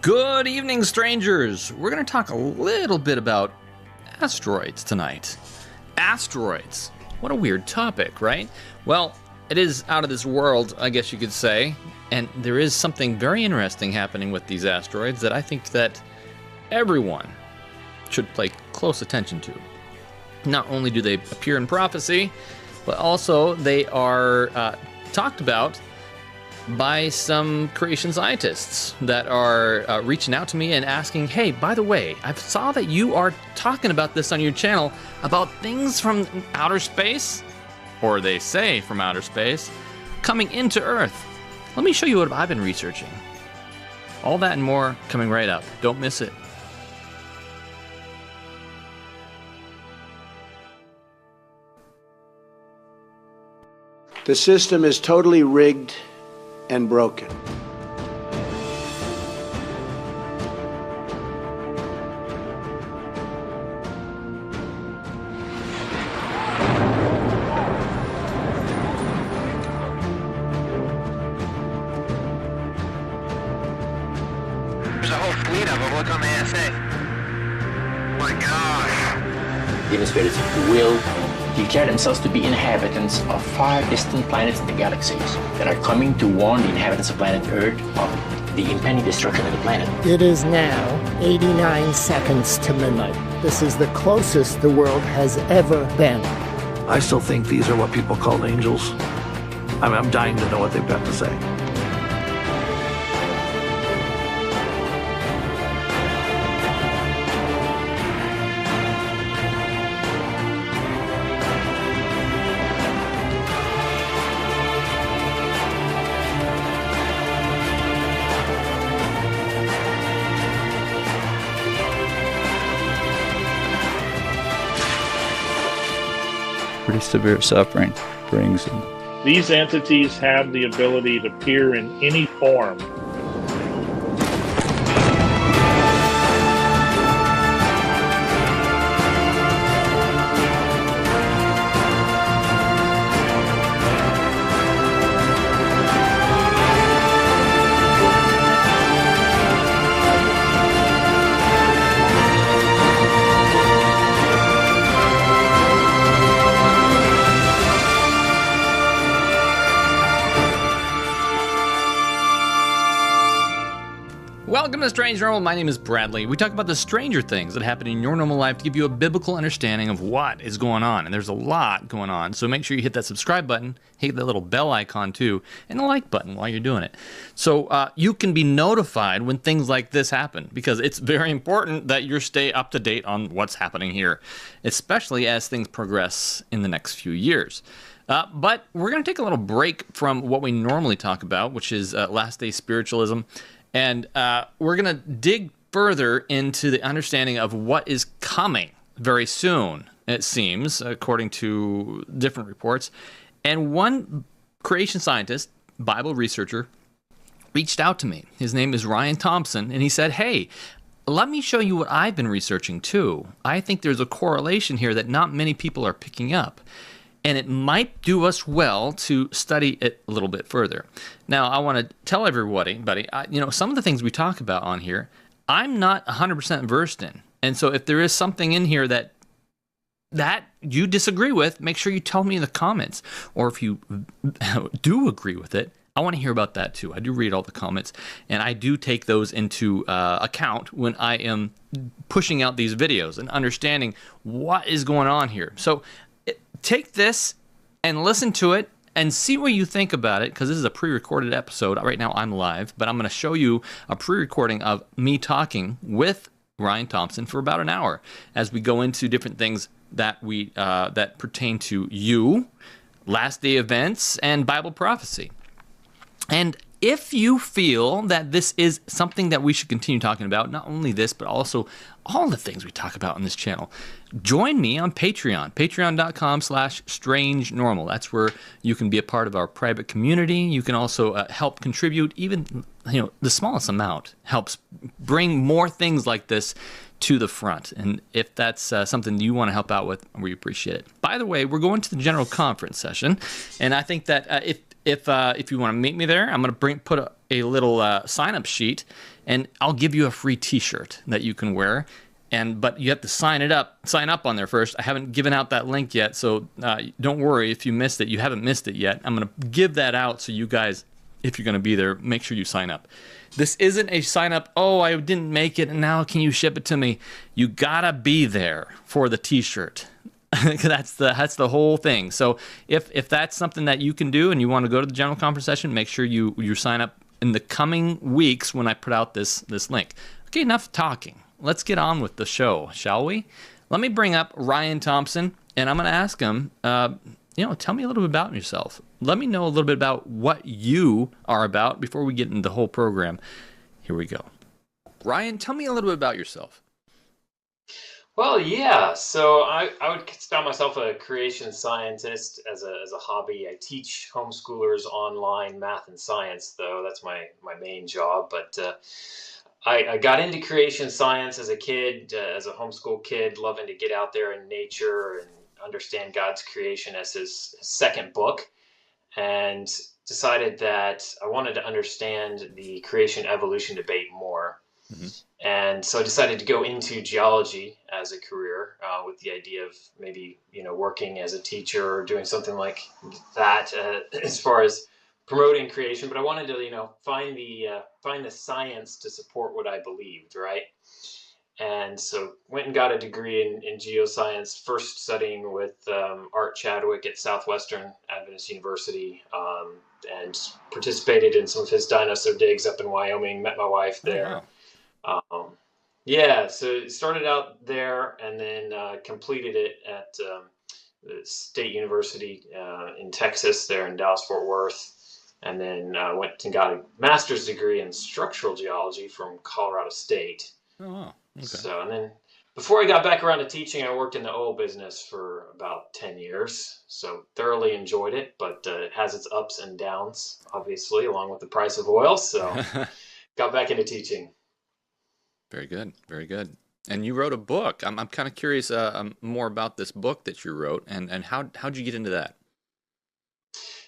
Good evening, strangers. We're going to talk a little bit about asteroids tonight. Asteroids. What a weird topic, right? Well, it is out of this world, I guess you could say. And there is something very interesting happening with these asteroids that I think that everyone should pay close attention to. Not only do they appear in prophecy, but also they are talked about by some creation scientists that are reaching out to me and asking, hey, by the way, I saw that you are talking about this on your channel, about things from outer space, or they say from outer space, coming into Earth. Let me show you what I've been researching. All that and more coming right up. Don't miss it. The system is totally rigged and broken. There's a whole fleet of them. Look on the SA. My gosh. The spirits will declare themselves to be inhabitants of far distant planets in the galaxies that are coming to warn the inhabitants of planet Earth of the impending destruction of the planet. It is now 89 seconds to midnight. This is the closest the world has ever been. I still think these are what people call angels. I'm dying to know what they've got to say. Pretty severe suffering brings them. These entities have the ability to appear in any form. Welcome to Strange Normal. My name is Bradley. We talk about the stranger things that happen in your normal life to give you a biblical understanding of what is going on. And there's a lot going on. So make sure you hit that subscribe button, hit that little bell icon too, and the like button while you're doing it. So you can be notified when things like this happen, because it's very important that you stay up to date on what's happening here, especially as things progress in the next few years. But we're going to take a little break from what we normally talk about, which is last day spiritualism. And we're going to dig further into the understanding of what is coming very soon, it seems, according to different reports. And one creation scientist, Bible researcher, reached out to me. His name is Thompson, and he said, hey, let me show you what I've been researching too. I think there's a correlation here that not many people are picking up. And it might do us well to study it a little bit further. Now, I want to tell everybody, some of the things we talk about on here, I'm not 100% versed in. And so if there is something in here that you disagree with, make sure you tell me in the comments. Or if you do agree with it, I want to hear about that too. I do read all the comments, and I do take those into account when I am pushing out these videos and understanding what is going on here. So take this and listen to it and see what you think about it, because this is a pre-recorded episode. Right now I'm live, but I'm going to show you a pre-recording of me talking with Thompson for about an hour as we go into different things that that pertain to you, last day events, and Bible prophecy. And if you feel that this is something that we should continue talking about, not only this, but also all the things we talk about on this channel, join me on Patreon, patreon.com/strange normal. That's where you can be a part of our private community. You can also help contribute. Even the smallest amount helps bring more things like this to the front. And if that's something you want to help out with, we appreciate it. By the way, we're going to the general conference session, and I think that if you want to meet me there, I'm going to put a little sign-up sheet, and I'll give you a free T-shirt that you can wear. But you have to sign up on there first. I haven't given out that link yet, so don't worry if you missed it. You haven't missed it yet. I'm going to give that out so you guys, if you're going to be there, make sure you sign up. This isn't a sign up, oh, I didn't make it, and now can you ship it to me? You got to be there for the T-shirt. That's the whole thing. So if that's something that you can do and you want to go to the general conference session, make sure you sign up in the coming weeks when I put out this link. Okay, enough talking. Let's get on with the show, shall we? Let me bring up Ryan Thompson, and I'm going to ask him, tell me a little bit about yourself. Let me know a little bit about what you are about before we get into the whole program. Here we go. Ryan, tell me a little bit about yourself. Well, yeah. So I would style myself a creation scientist as a hobby. I teach homeschoolers online math and science, though. That's my main job. But I got into creation science as a kid, as a homeschool kid, loving to get out there in nature and understand God's creation as his second book, and decided that I wanted to understand the creation evolution debate more. Mm-hmm. And so I decided to go into geology as a career with the idea of maybe, working as a teacher or doing something like that as far as promoting creation. But I wanted to, find the science to support what I believed, right? And so went and got a degree in geoscience, first studying with Art Chadwick at Southwestern Adventist University, and participated in some of his dinosaur digs up in Wyoming, met my wife there. Oh, wow. So it started out there and then completed it at the State University in Texas, there in Dallas-Fort Worth. And then went and got a master's degree in structural geology from Colorado State. Oh, wow. Okay. So, and then before I got back around to teaching, I worked in the oil business for about 10 years. So thoroughly enjoyed it, but it has its ups and downs, obviously, along with the price of oil. So got back into teaching. Very good. Very good. And you wrote a book. I'm kind of curious more about this book that you wrote, and how'd you get into that?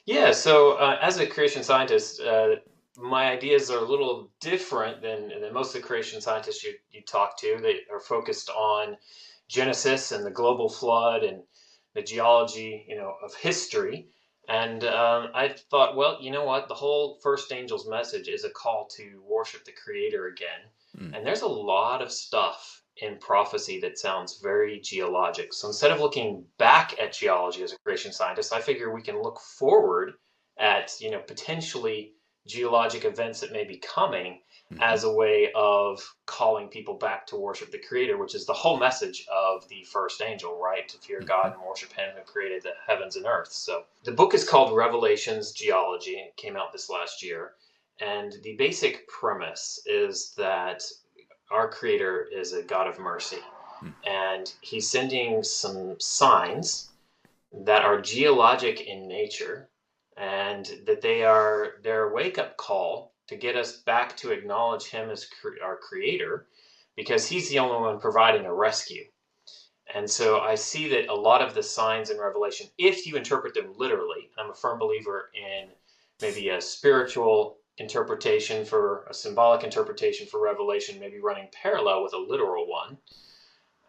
Yeah, so as a creation scientist, my ideas are a little different than most of the creation scientists you talk to. They are focused on Genesis and the global flood and the geology, of history. And I thought, well, you know what? The whole first angel's message is a call to worship the Creator again. Mm. And there's a lot of stuff in prophecy that sounds very geologic. So instead of looking back at geology as a creation scientist, I figure we can look forward at, potentially geologic events that may be coming as a way of calling people back to worship the Creator, which is the whole message of the first angel, right? To fear God and worship him who created the heavens and earth. So the book is called Revelations Geology. It came out this last year. And the basic premise is that our Creator is a God of mercy. And he's sending some signs that are geologic in nature, and that they're a wake-up call to get us back to acknowledge him as our Creator, because he's the only one providing a rescue. And so I see that a lot of the signs in Revelation, if you interpret them literally, I'm a firm believer in maybe a spiritual interpretation for a symbolic interpretation for Revelation, maybe running parallel with a literal one.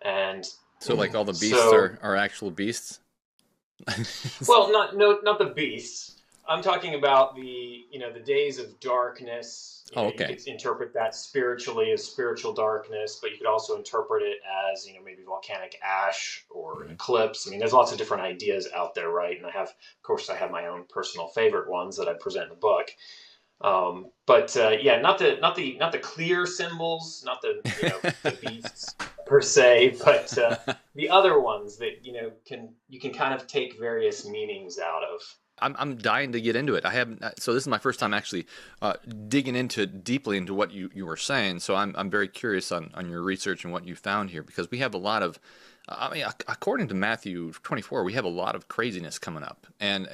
And so like all the beasts are actual beasts? Well, not the beasts. I'm talking about the days of darkness. Okay. You could interpret that spiritually as spiritual darkness, but you could also interpret it as, maybe volcanic ash or eclipse. I mean, there's lots of different ideas out there, right? And I have my own personal favorite ones that I present in the book. Not the clear symbols, not the beasts per se, but the other ones that you can kind of take various meanings out of. I'm dying to get into it. So this is my first time actually digging deeply into what you were saying. So I'm very curious on your research and what you found here, because we have a lot of, according to Matthew 24, we have a lot of craziness coming up, and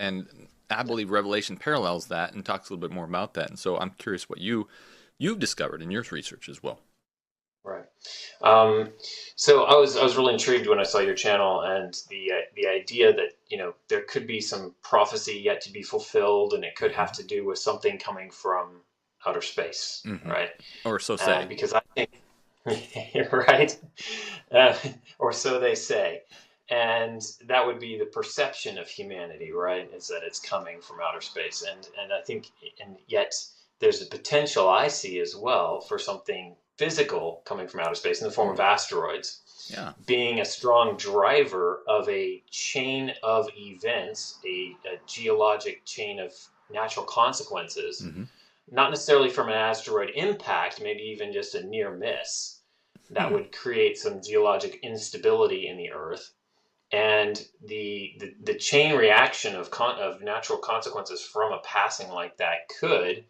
I believe Revelation parallels that and talks a little bit more about that. And so I'm curious what you've discovered in your research as well. Right. So I was really intrigued when I saw your channel and the idea that, there could be some prophecy yet to be fulfilled, and it could have to do with something coming from outer space, right? Or so say. Because I think, right? Uh, or so they say. And that would be the perception of humanity, right? Is that it's coming from outer space. And I think, and yet there's a potential I see as well for something physical coming from outer space in the form of asteroids. Yeah. Being a strong driver of a chain of events, a geologic chain of natural consequences, not necessarily from an asteroid impact, maybe even just a near miss that would create some geologic instability in the Earth. And the chain reaction of natural consequences from a passing like that could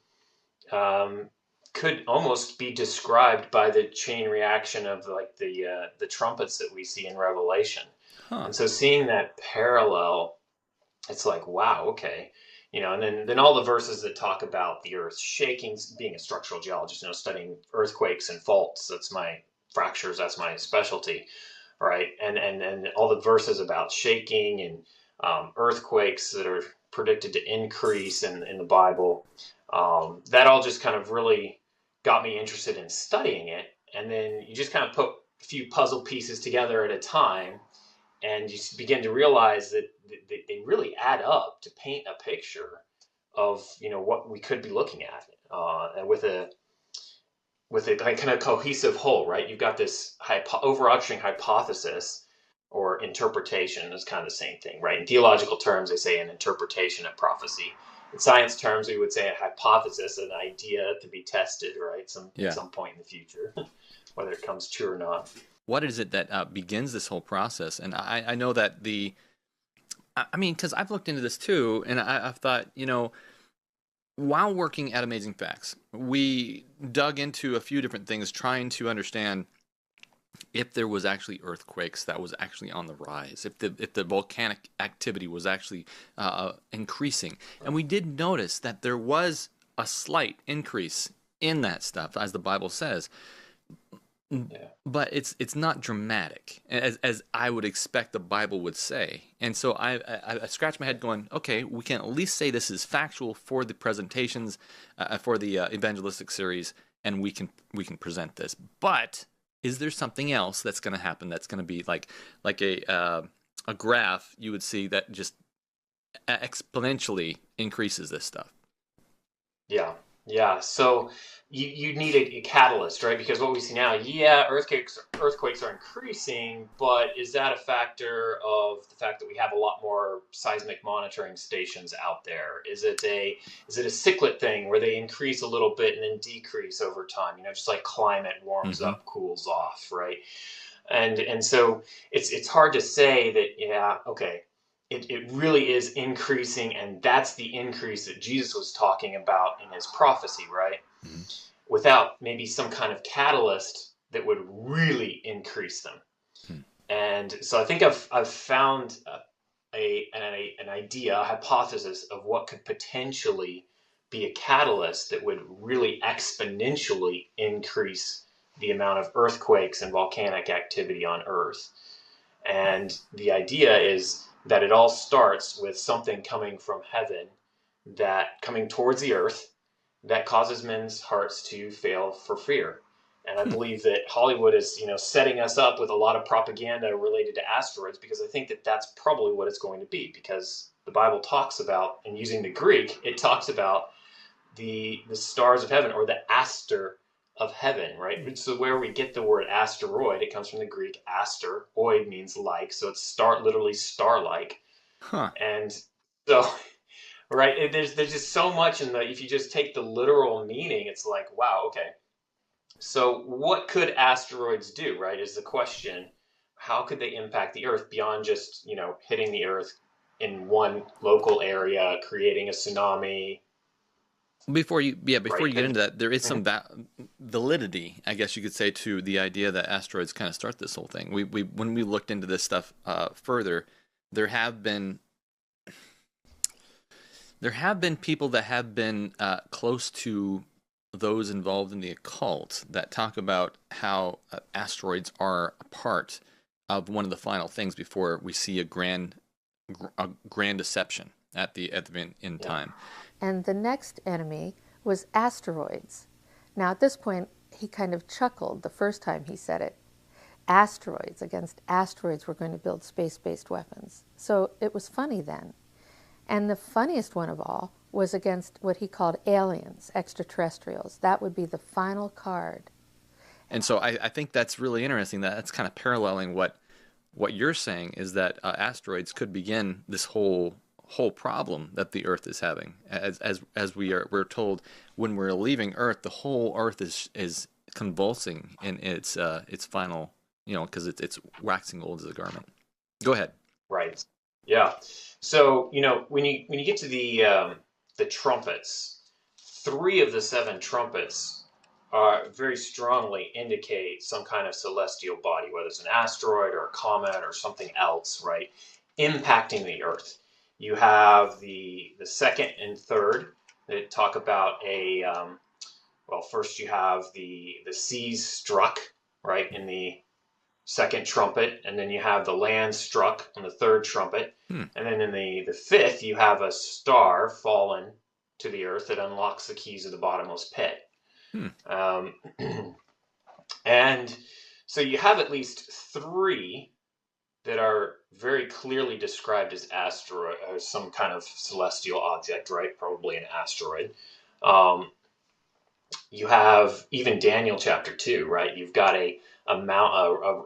almost be described by the chain reaction of like the trumpets that we see in Revelation. And so seeing that parallel, it's like, wow, okay. And then all the verses that talk about the earth shaking, being a structural geologist, studying earthquakes and faults, that's my fractures, that's my specialty, right? And all the verses about shaking and earthquakes that are predicted to increase in the Bible, that all just kind of really got me interested in studying it. And then you just kind of put a few puzzle pieces together at a time, and you begin to realize that they really add up to paint a picture of what we could be looking at, and with a kind of cohesive whole, right? You've got this overarching hypothesis or interpretation is kind of the same thing, right? In theological terms, they say an interpretation of prophecy. In science terms, we would say a hypothesis, an idea to be tested, right? Some point in the future, whether it comes true or not. What is it that begins this whole process? And I know that because I've looked into this too, and I've thought, while working at Amazing Facts, we dug into a few different things trying to understand if there was actually earthquakes that was actually on the rise, if the volcanic activity was actually increasing. And we did notice that there was a slight increase in that stuff, as the Bible says. Yeah. But it's not dramatic, as I would expect the Bible would say. And so I scratched my head going, okay, we can at least say this is factual for the presentations, for the evangelistic series, and we can present this. But is there something else that's going to happen that's going to be like a graph you would see that just exponentially increases this stuff? Yeah. So you need a catalyst, right? Because what we see now, earthquakes are increasing, but is that a factor of the fact that we have a lot more seismic monitoring stations out there? Is it a cyclic thing where they increase a little bit and then decrease over time? Just like climate warms up, cools off, right? And so it's hard to say that It really is increasing, and that's the increase that Jesus was talking about in his prophecy, right? Without maybe some kind of catalyst that would really increase them. And so I think I've found an idea, a hypothesis of what could potentially be a catalyst that would really exponentially increase the amount of earthquakes and volcanic activity on Earth. And the idea is that it all starts with something coming from heaven, that coming towards the earth, that causes men's hearts to fail for fear. And I believe that Hollywood is, setting us up with a lot of propaganda related to asteroids, because I think that that's probably what it's going to be, because the Bible talks about, and using the Greek, it talks about the stars of heaven, or the aster of heaven, right? So where we get the word asteroid, it comes from the Greek aster. Oid means like, so it's literally star-like. And so, right, there's just so much in if you just take the literal meaning, it's like, wow, okay. So what could asteroids do, right, is the question. How could they impact the Earth beyond just, hitting the Earth in one local area, creating a tsunami? Before you get into that, there is some validity, I guess you could say, to the idea that asteroids kind of start this whole thing. When we looked into this stuff further, there have been people that have been close to those involved in the occult that talk about how asteroids are a part of one of the final things before we see a grand deception at the end time. And the next enemy was asteroids. Now, at this point, he kind of chuckled the first time he said it. Asteroids, against asteroids, we're going to build space-based weapons. So it was funny then. And the funniest one of all was against what he called aliens, extraterrestrials. That would be the final card. And so I think that's really interesting. That's kind of paralleling what you're saying, is that asteroids could begin this whole problem that the Earth is having. As we're told, when we're leaving Earth, the whole Earth is convulsing in its final, because it's waxing old as a garment. Go ahead. Right. Yeah. So when you get to the trumpets, 3 of the 7 trumpets very strongly indicate some kind of celestial body, whether it's an asteroid or a comet or something else, right, impacting the Earth. You have the second and third that talk about first you have the seas struck, right, in the second trumpet, and then you have the land struck on the third trumpet, and then in the fifth you have a star fallen to the Earth that unlocks the keys of the bottomless pit. And so you have at least 3 that are very clearly described as asteroid or some kind of celestial object, right? Probably an asteroid. You have even Daniel chapter 2, right? You've got a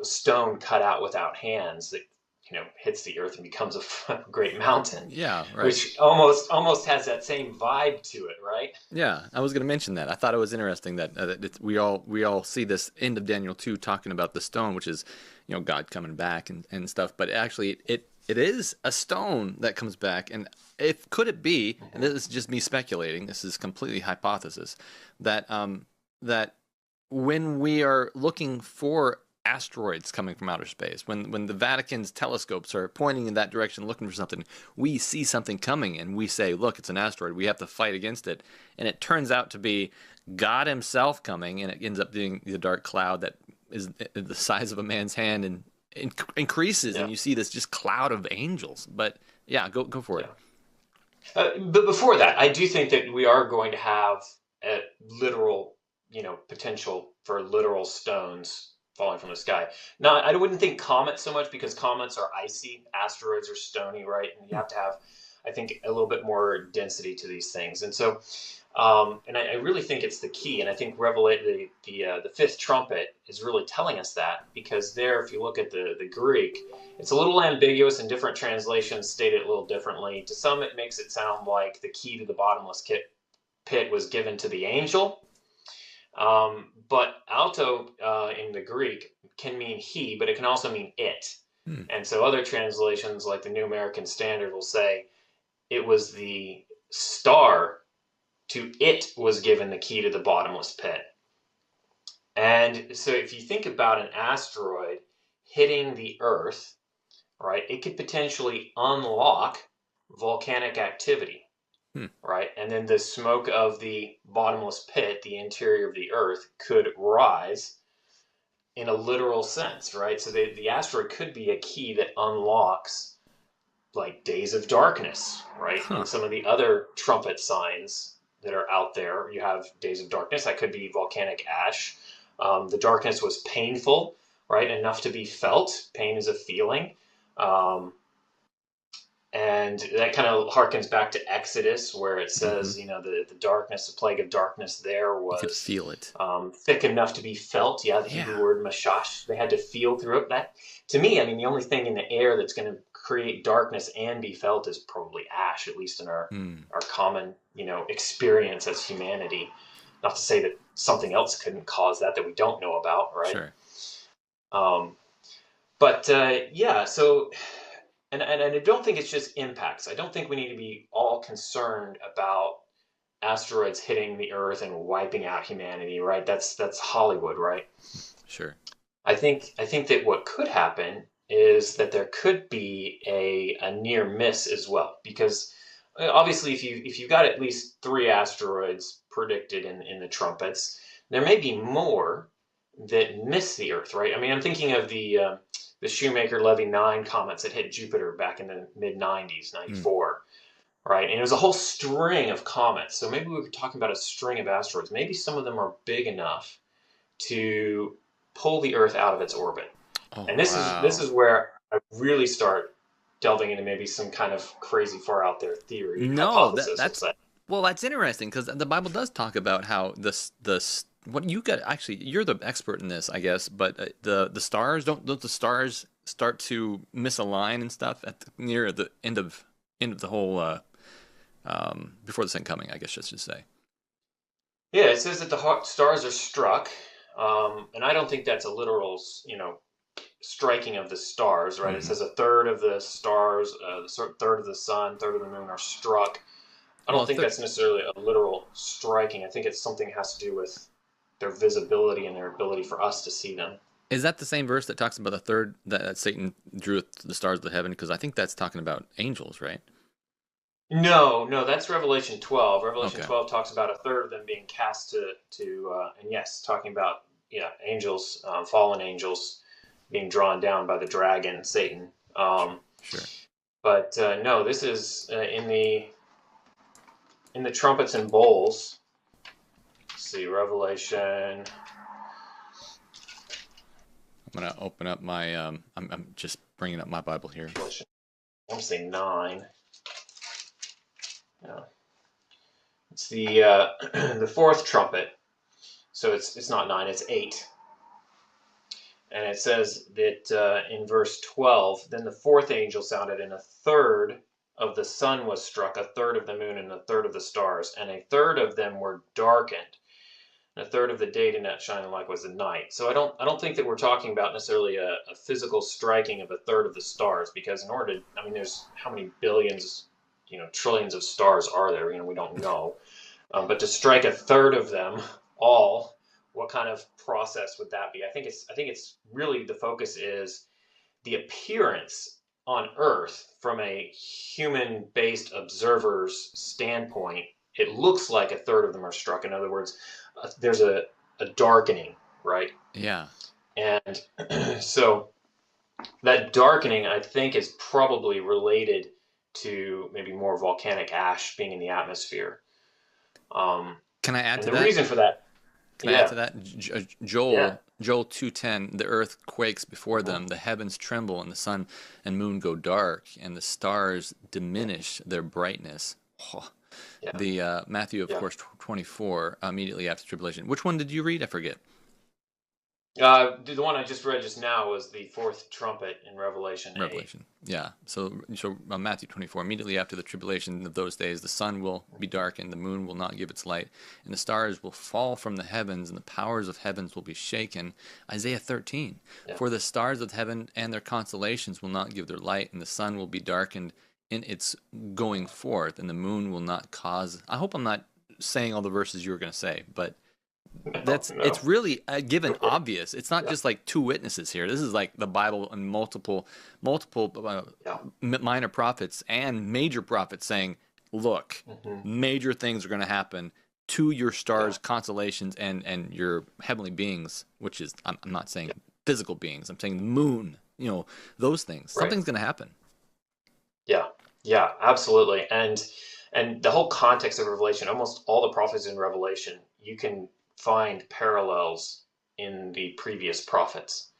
stone cut out without hands that hits the Earth and becomes a great mountain. Yeah, right. Which almost has that same vibe to it, right? Yeah, I was going to mention that. I thought it was interesting that we all see this end of Daniel 2 talking about the stone, which is God coming back and stuff. But actually, it is a stone that comes back, and could it be? And this is just me speculating. This is completely hypothesis that when we are looking for asteroids coming from outer space, when the Vatican's telescopes are pointing in that direction looking for something, we see something coming and we say, look, it's an asteroid, we have to fight against it, and it turns out to be God himself coming, and it ends up being the dark cloud that is the size of a man's hand and increases, and you see this just cloud of angels. But yeah, go for it. But before that, I do think that we are going to have a literal potential for literal stones falling from the sky. Now, I wouldn't think comets so much, because comets are icy, asteroids are stony, right? And you have to have, I think, a little bit more density to these things. And so, and I really think it's the key. And I think the fifth trumpet is really telling us that, because there, if you look at the Greek, it's a little ambiguous, and different translations state it a little differently. To some, it makes it sound like the key to the bottomless pit was given to the angel. But alto in the Greek can mean he, but it can also mean it. And so other translations, like the New American Standard, will say it was the star, to it was given the key to the bottomless pit. And so if you think about an asteroid hitting the Earth, right, it could potentially unlock volcanic activity. Right, and then the smoke of the bottomless pit, the interior of the Earth, could rise in a literal sense, right? So the asteroid could be a key that unlocks, like, days of darkness, right? And some of the other trumpet signs that are out there, you have days of darkness. That could be volcanic ash. The darkness was painful, right? Enough to be felt. Pain is a feeling. And that kind of harkens back to Exodus, where it says, the darkness, the plague of darkness there was, you could feel it, thick enough to be felt. Yeah, the Hebrew word mashash, they had to feel through it. That, to me, I mean, the only thing in the air that's going to create darkness and be felt is probably ash, at least in our common, experience as humanity. Not to say that something else couldn't cause that we don't know about, right? Sure. So. And I don't think it's just impacts. I don't think we need to be all concerned about asteroids hitting the Earth and wiping out humanity, right? That's Hollywood, right? Sure. I think that what could happen is that there could be a near miss as well, because obviously if you've got at least 3 asteroids predicted in the trumpets, there may be more that miss the Earth, right? I mean, I'm thinking of the Shoemaker-Levy 9 comets that hit Jupiter back in the mid-90s, 94. right? And it was a whole string of comets. So maybe we were talking about a string of asteroids. Maybe some of them are big enough to pull the Earth out of its orbit. Oh, And this is where I really start delving into maybe some kind of crazy far out there theory No, hypothesis. that's interesting, because the Bible does talk about how what you got, actually, you're the expert in this, I guess, but the stars, don't the stars start to misalign and stuff near the end of the whole before the second coming, I guess I should say. Yeah, it says that the stars are struck, and I don't think that's a literal, striking of the stars, right? Mm-hmm. It says a third of the stars, third of the sun, third of the moon are struck. I don't think that's necessarily a literal striking. I think it's something that has to do with their visibility and their ability for us to see them. Is that the same verse that talks about the third that Satan drew the stars of the heaven? Because I think that's talking about angels, right? No, that's Revelation 12. Revelation 12 talks about a third of them being cast to and yes, talking about angels, fallen angels being drawn down by the dragon, Satan. Sure. But no, this is in the trumpets and bowls. Let's see, Revelation. I'm gonna open up my. I'm just bringing up my Bible here. I want to say 9. Yeah. It's the the fourth trumpet. So it's not 9, it's 8. And it says that in verse 12, then the fourth angel sounded, and a third of the sun was struck, a third of the moon, and a third of the stars, and a third of them were darkened. And a third of the day did not shine, and likewise the night. So I don't think that we're talking about necessarily a physical striking of a third of the stars, because in order to, there's how many billions, trillions of stars are there? We don't know. But to strike a third of them all, what kind of process would that be? I think it's really, the focus is the appearance on Earth from a human-based observer's standpoint. It looks like a third of them are struck. In other words, there's a darkening, right? Yeah. And so that darkening, I think, is probably related to maybe more volcanic ash being in the atmosphere. Can I add to that? The reason for that. Can I add to that? Joel 2:10, the earth quakes before them, the heavens tremble, and the sun and moon go dark, and the stars diminish their brightness. Oh. Yeah. The Matthew, of course, 24, immediately after tribulation. Which one did you read? I forget. The one I just read just now was the fourth trumpet in Revelation 8. Yeah. So Matthew 24, immediately after the tribulation of those days, the sun will be darkened, the moon will not give its light, and the stars will fall from the heavens, and the powers of heavens will be shaken. Isaiah 13. Yeah. For the stars of heaven and their constellations will not give their light, and the sun will be darkened in its going forth, and the moon will not cause. I hope I'm not saying all the verses you were going to say, but it's really given obvious. It's not just like two witnesses here. This is like the Bible and multiple minor prophets and major prophets saying, look, major things are going to happen to your stars, constellations, and your heavenly beings, which is, I'm not saying physical beings, I'm saying the moon, those things. Right. Something's going to happen. Yeah, absolutely. And the whole context of Revelation, almost all the prophets in Revelation, you can find parallels in the previous prophets,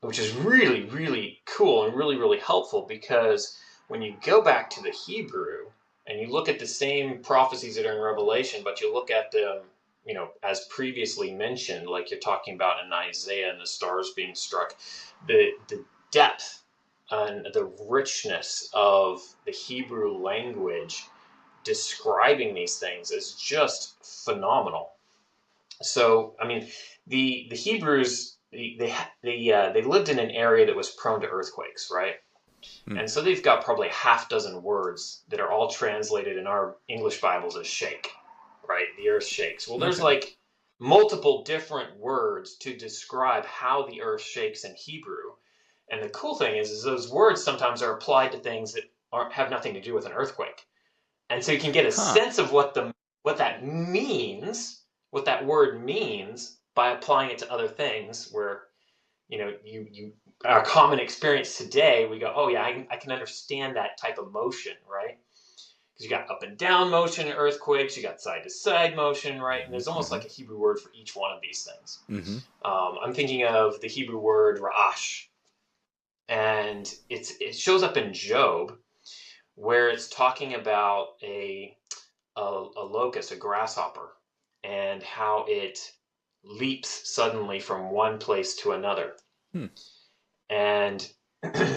which is really, really cool and really, really helpful, because when you go back to the Hebrew and you look at the same prophecies that are in Revelation, but you look at them, as previously mentioned, like you're talking about in Isaiah and the stars being struck, the depth and the richness of the Hebrew language describing these things is just phenomenal. So, the Hebrews, they lived in an area that was prone to earthquakes, right? And so they've got probably half dozen words that are all translated in our English Bibles as shake, right? The earth shakes. Well, there's like multiple different words to describe how the earth shakes in Hebrew. And the cool thing is those words sometimes are applied to things that have nothing to do with an earthquake. And so you can get a sense of what that means, what that word means, by applying it to other things where, our common experience today, we go, oh yeah, I can understand that type of motion, right? because you got up and down motion in earthquakes, you got side to side motion, right? And there's almost like a Hebrew word for each one of these things. I'm thinking of the Hebrew word ra'ash, and it shows up in Job, where it's talking about a locust, a grasshopper, and how it leaps suddenly from one place to another. And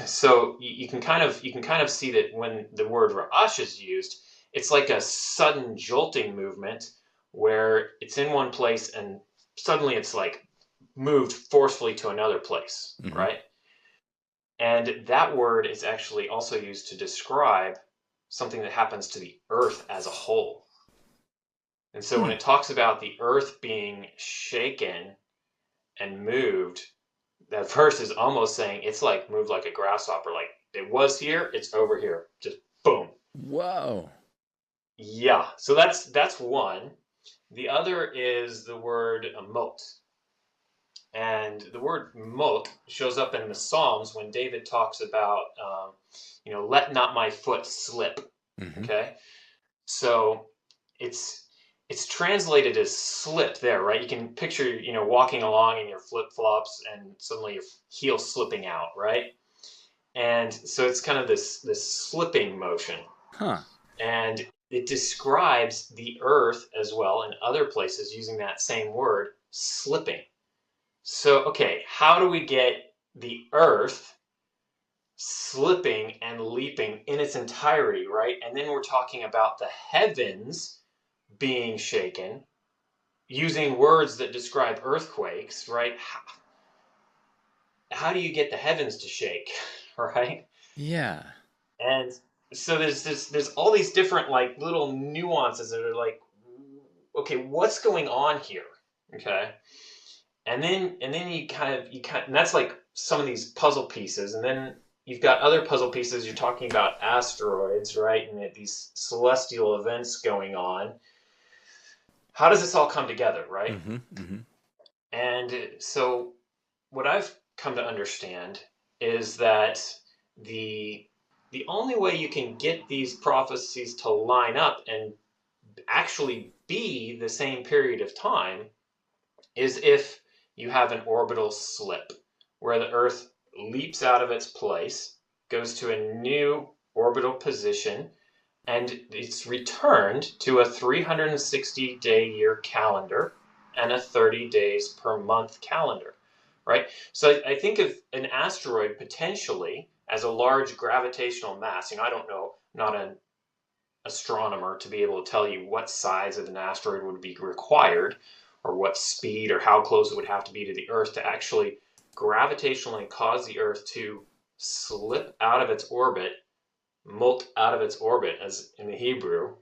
so you can kind of see that when the word ra'ash is used, it's like a sudden jolting movement where it's in one place and suddenly it's like moved forcefully to another place, right? And that word is actually also used to describe something that happens to the earth as a whole. And so when it talks about the earth being shaken and moved, that verse is almost saying it's like moved like a grasshopper. Like it was here, it's over here. Just boom. Whoa. Yeah. So that's one. The other is the word mot. And the word mot shows up in the Psalms when David talks about, let not my foot slip. Okay. So it's translated as slip there, right? You can picture, walking along in your flip-flops and suddenly your heel slipping out, right? And so it's kind of this slipping motion. And it describes the earth as well in other places using that same word, slipping. So, okay, how do we get the earth slipping and leaping in its entirety, right? And then we're talking about the heavens being shaken using words that describe earthquakes, right? How do you get the heavens to shake, right? Yeah. And so there's all these different like little nuances that are like, okay, what's going on here? Okay. And then you kind of, and that's like some of these puzzle pieces. And then you've got other puzzle pieces. You're talking about asteroids, right? And these celestial events going on. How does this all come together, right? And so what I've come to understand is that the only way you can get these prophecies to line up and actually be the same period of time is if you have an orbital slip where the Earth leaps out of its place, goes to a new orbital position, and it's returned to a 360-day-year calendar and a 30 days per month calendar, right? So I think of an asteroid potentially as a large gravitational mass. I don't know, not an astronomer to be able to tell you what size of an asteroid would be required or what speed or how close it would have to be to the Earth to actually gravitationally cause the Earth to slip out of its orbit, molt out of its orbit, as in the Hebrew,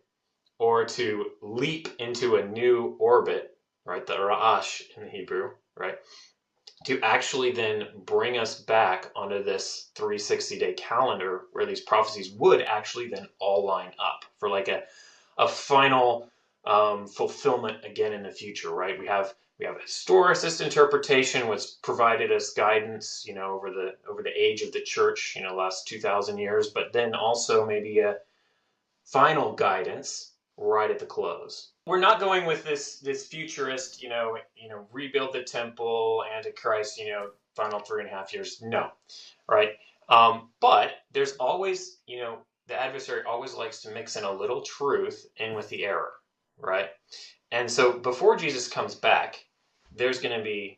or to leap into a new orbit, right, the ra'ash in the Hebrew, right, to actually then bring us back onto this 360-day calendar where these prophecies would actually then all line up for like a final fulfillment again in the future, right? We have a historicist interpretation, which provided us guidance, over the age of the church, last 2,000 years, but then also maybe a final guidance right at the close. We're not going with this futurist, rebuild the temple, Antichrist, final 3.5 years. No, right? But there's always, the adversary always likes to mix in a little truth in with the error, right? And so before Jesus comes back, there's going to be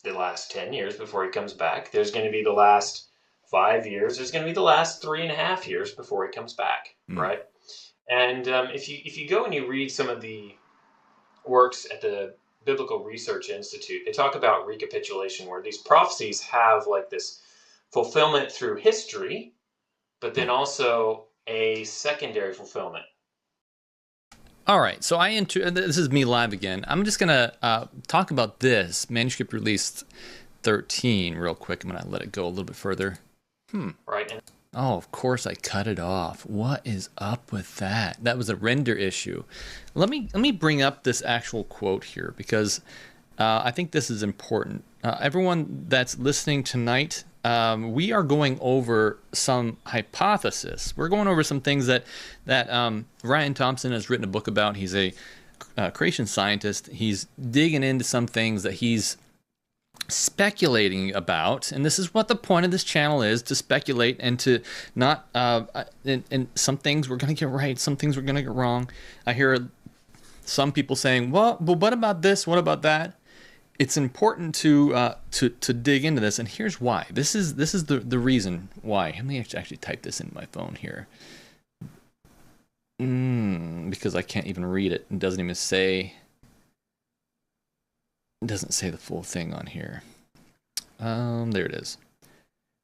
the last 10 years before he comes back. There's going to be the last 5 years. There's going to be the last 3.5 years before he comes back, right? And if you go and you read some of the works at the Biblical Research Institute, they talk about recapitulation, where these prophecies have like this fulfillment through history, but then also a secondary fulfillment. All right, so this is me live again. I'm just going to talk about this manuscript release 13 real quick. I'm going to let it go a little bit further. Right. Oh, of course I cut it off. What is up with that? That was a render issue. Let me bring up this actual quote here because I think this is important. Everyone that's listening tonight, we are going over some hypothesis. We're going over some things that Ryan Thompson has written a book about. He's a creation scientist. He's digging into some things that he's speculating about, and this is what the point of this channel is, to speculate and to not and some things we're going to get right, some things we're going to get wrong. I hear some people saying, well, but what about this, what about that? It's important to dig into this, and here's why. This is the reason why. Let me actually type this in my phone here, because I can't even read it. It doesn't even say. It doesn't say the full thing on here. There it is.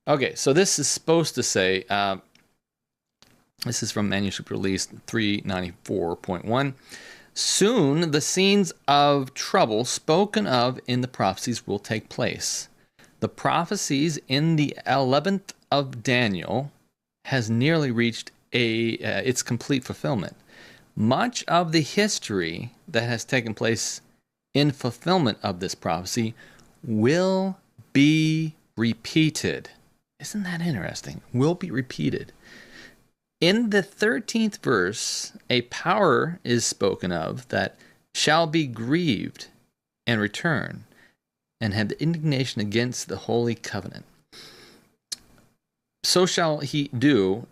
Okay, so this is supposed to say, this is from manuscript release 394.1. Soon the scenes of trouble spoken of in the prophecies will take place. The prophecies in the 11th of Daniel has nearly reached its complete fulfillment. Much of the history that has taken place in fulfillment of this prophecy will be repeated. Isn't that interesting? Will be repeated. In the 13th verse, a power is spoken of that shall be grieved and return and have the indignation against the holy covenant. So shall he do.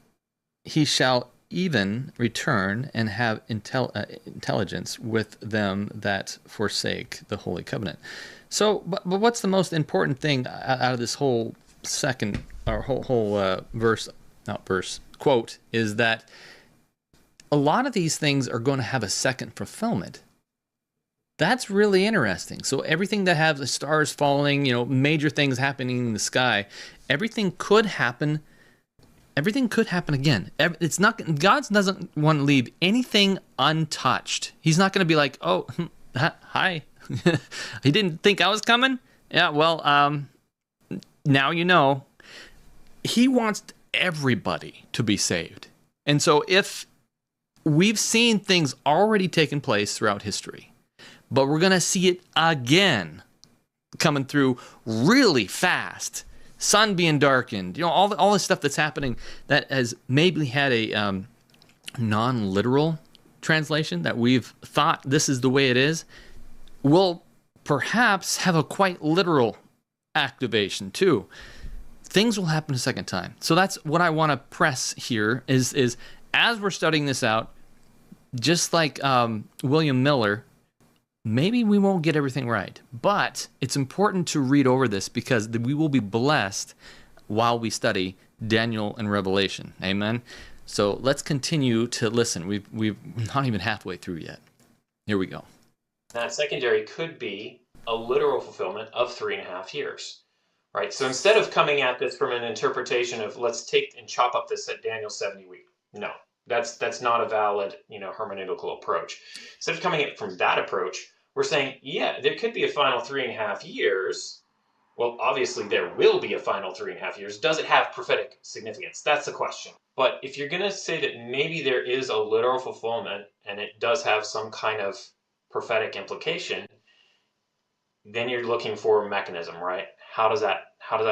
He shall even return and have intelligence with them that forsake the holy covenant. So, but what's the most important thing out of this whole second or whole quote is that a lot of these things are going to have a second fulfillment. That's really interesting. So everything that has the stars falling, major things happening in the sky, everything could happen. Everything could happen again. It's not. God doesn't want to leave anything untouched. He's not going to be like, "Oh, hi, he didn't think I was coming." Yeah, well, now you know. He wants everybody to be saved, and so if we've seen things already taking place throughout history, but we're going to see it again coming through really fast. Sun being darkened, all this stuff that's happening that has maybe had a non-literal translation that we've thought this is the way it is, will perhaps have a quite literal activation too. Things will happen a second time. So that's what I want to press here is as we're studying this out, just like William Miller, maybe we won't get everything right, but it's important to read over this because we will be blessed while we study Daniel and Revelation. Amen. So let's continue to listen. We've not even halfway through yet. Here we go. That secondary could be a literal fulfillment of 3.5 years, right? So instead of coming at this from an interpretation of let's take and chop up this at Daniel's 70 week, no. That's not a valid, hermeneutical approach. Instead of coming at it from that approach, we're saying, yeah, there could be a final 3.5 years. Well, obviously there will be a final 3.5 years. Does it have prophetic significance? That's the question. But if you're going to say that maybe there is a literal fulfillment and it does have some kind of prophetic implication, then you're looking for a mechanism, right? How does that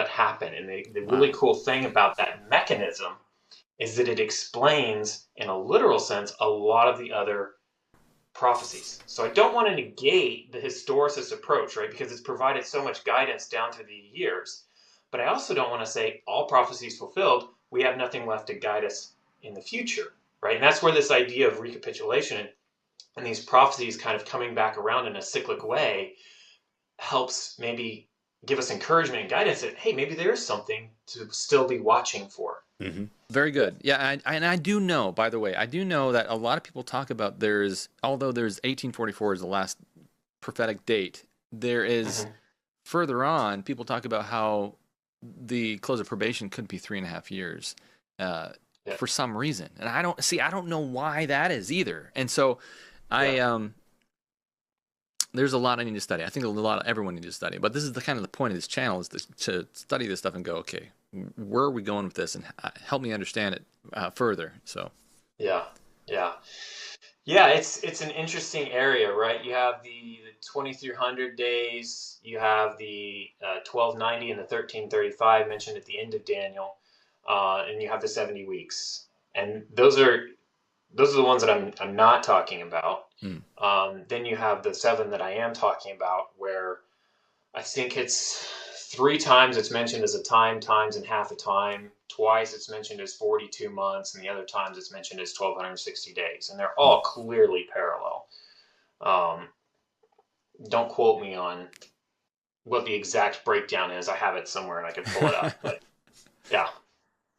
happen? And the really cool thing about that mechanism is that it explains, in a literal sense, a lot of the other prophecies. So I don't want to negate the historicist approach, right? Because it's provided so much guidance down through the years. But I also don't want to say all prophecies fulfilled, we have nothing left to guide us in the future, right? And that's where this idea of recapitulation and these prophecies kind of coming back around in a cyclic way helps maybe give us encouragement and guidance that, hey, maybe there is something to still be watching for. Mm-hmm. Very good. Yeah, and I do know, by the way, that a lot of people talk about although there's 1844 is the last prophetic date, there is further on, people talk about how the close of probation could be 3.5 years for some reason. And I don't know why that is either. And so there's a lot I need to study. I think everyone needs to study. But this is the kind of the point of this channel is to study this stuff and go, okay, where are we going with this, and help me understand it further. So, yeah. Yeah, it's an interesting area, right? You have the 2300 days, you have the 1290 and the 1335 mentioned at the end of Daniel, and you have the 70 weeks, and those are the ones that I'm not talking about. Then you have the 7 that I am talking about, where I think it's 3 times it's mentioned as a time, times and half a time. Twice it's mentioned as 42 months, and the other times it's mentioned as 1260 days, and they're all clearly parallel. Don't quote me on what the exact breakdown is. I have it somewhere and I can pull it up. But yeah,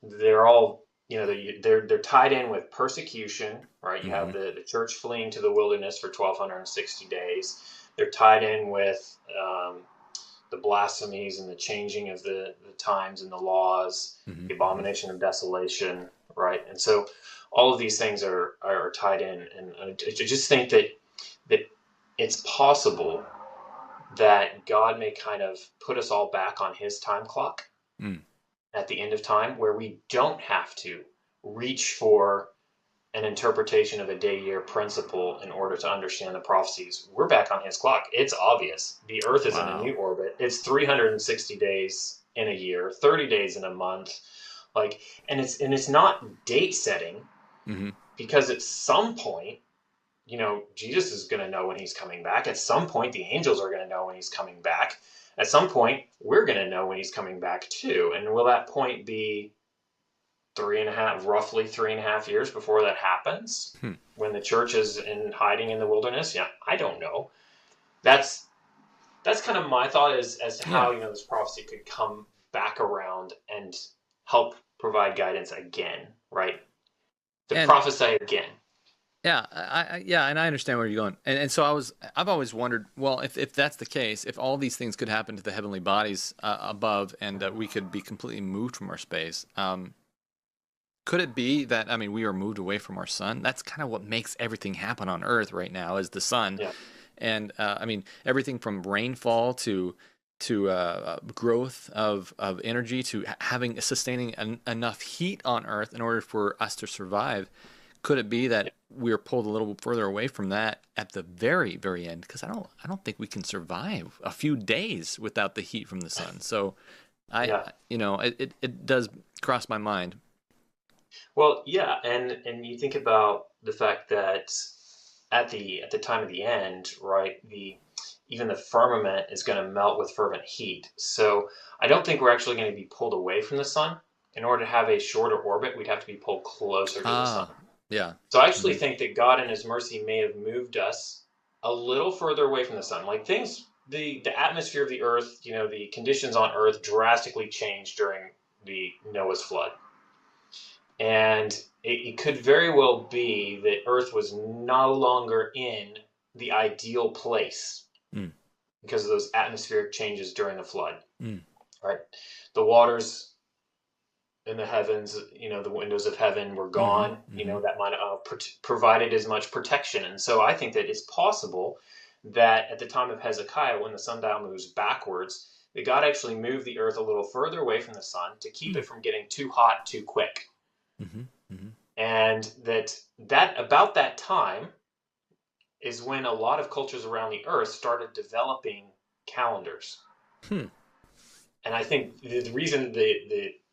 they're all, they're tied in with persecution, right? You have the church fleeing to the wilderness for 1260 days. They're tied in with the blasphemies and the changing of the times and the laws, the abomination of desolation, right? And so all of these things are tied in. And I just think that it's possible that God may kind of put us all back on his time clock at the end of time, where we don't have to reach for an interpretation of a day-year principle in order to understand the prophecies. We're back on his clock. It's obvious. The Earth is in a new orbit. It's 360 days in a year, 30 days in a month. And it's not date setting, because at some point, Jesus is going to know when he's coming back. At some point, the angels are going to know when he's coming back. At some point, we're going to know when he's coming back too. And will that point be roughly 3.5 years before that happens, when the church is in hiding in the wilderness? Yeah, I don't know. That's kind of my thought as to how this prophecy could come back around and help provide guidance again, right? To prophesy again. Yeah, and I understand where you're going, and so I've always wondered, well, if that's the case, if all these things could happen to the heavenly bodies above, and we could be completely moved from our space. Could it be that, we are moved away from our sun? That's kind of what makes everything happen on Earth right now, is the sun. Yeah. And everything from rainfall to growth of energy to sustaining enough heat on Earth in order for us to survive. Could it be that we're pulled a little further away from that at the very, very end? Because I don't think we can survive a few days without the heat from the sun. So it does cross my mind. Well, yeah, and you think about the fact that at the time of the end, right, even the firmament is going to melt with fervent heat. So I don't think we're actually going to be pulled away from the sun. In order to have a shorter orbit, we'd have to be pulled closer to the sun. Yeah. So I actually think that God in his mercy may have moved us a little further away from the sun. Like the atmosphere of the Earth, the conditions on Earth drastically changed during the Noah's flood. And it could very well be that Earth was no longer in the ideal place because of those atmospheric changes during the flood. Right? The waters in the heavens, the windows of heaven were gone. That might have provided as much protection. And so I think that it's possible that at the time of Hezekiah, when the sundial moves backwards, that God actually moved the Earth a little further away from the sun to keep it from getting too hot too quick. And that about that time is when a lot of cultures around the Earth started developing calendars. And I think the reason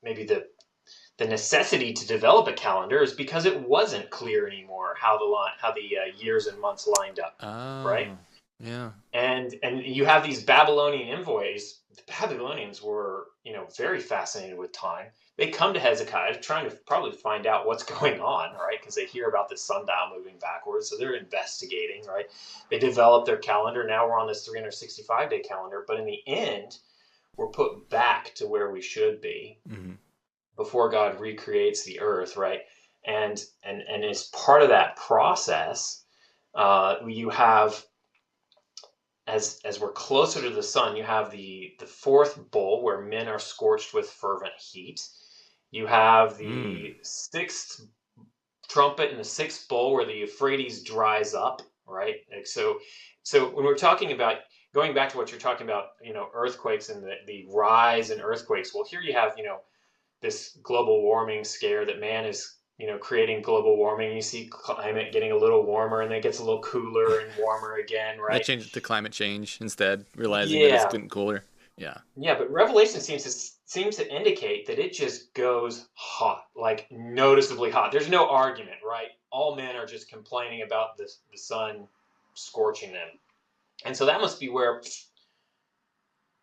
maybe the necessity to develop a calendar is because it wasn't clear anymore how the years and months lined up, right? Yeah. And you have these Babylonian envoys. The Babylonians were, very fascinated with time. They come to Hezekiah trying to probably find out what's going on, right? Because they hear about the sundial moving backwards, so they're investigating, right? They develop their calendar. Now we're on this 365-day calendar, but in the end, we're put back to where we should be before God recreates the Earth, right? And as part of that process, you have, as we're closer to the sun, you have the fourth bowl where men are scorched with fervent heat. You have the sixth trumpet and the sixth bowl where the Euphrates dries up, right? Like so when we're talking about, going back to what you're talking about, earthquakes and the rise in earthquakes, well, here you have, this global warming scare that man is creating global warming. You see climate getting a little warmer, and then it gets a little cooler and warmer again, They right? changed it to climate change instead, realizing that it's Yeah, getting cooler. Yeah. yeah. But Revelation seems to indicate that it just goes hot, like noticeably hot. There's no argument, right? All men are just complaining about the sun scorching them, and so that must be where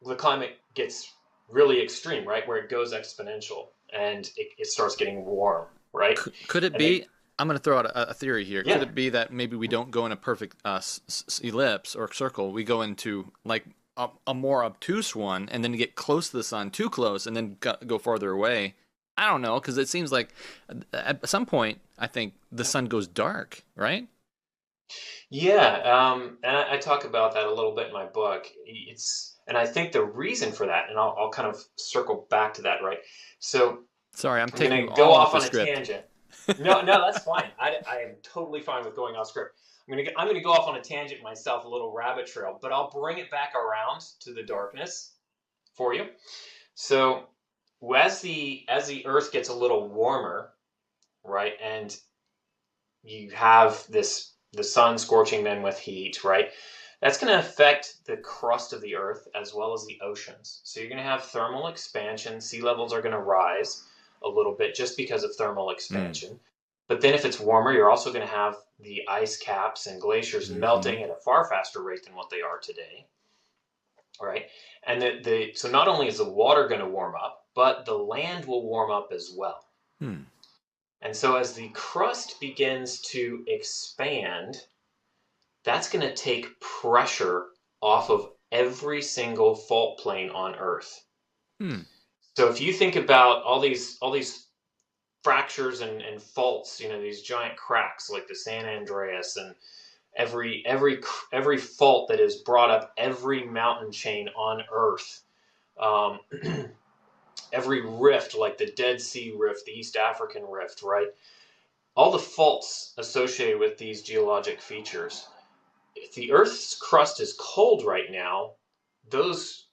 the climate gets really extreme, right? Where it goes exponential and it starts getting warm, right? Could it be? I'm going to throw out a theory here. Yeah. Could it be that maybe we don't go in a perfect ellipse or circle? We go into like a more obtuse one, and then get close to the sun, too close, and then go farther away. I don't know, because it seems like at some point, I think the sun goes dark, right? Yeah, and I talk about that a little bit in my book. And I think the reason for that, and I'll kind of circle back to that, right? So Sorry, I'm I'm taking going you to go all off off on the a script. tangent. No, that's fine. I am totally fine with going off script. I'm gonna go off on a tangent myself, a little rabbit trail, but I'll bring it back around to the darkness for you. So as the Earth gets a little warmer, right, and you have the sun scorching men with heat, right? That's going to affect the crust of the Earth as well as the oceans. So you're going to have thermal expansion. Sea levels are going to rise a little bit just because of thermal expansion. But then if it's warmer, you're also going to have the ice caps and glaciers melting at a far faster rate than what they are today. All right. And so not only is the water going to warm up, but the land will warm up as well. And so as the crust begins to expand, that's going to take pressure off of every single fault plane on Earth. So if you think about all these fractures and faults, these giant cracks like the San Andreas, and every fault that has brought up every mountain chain on Earth, every rift like the Dead Sea Rift, the East African Rift, right? All the faults associated with these geologic features. If the Earth's crust is cold right now, those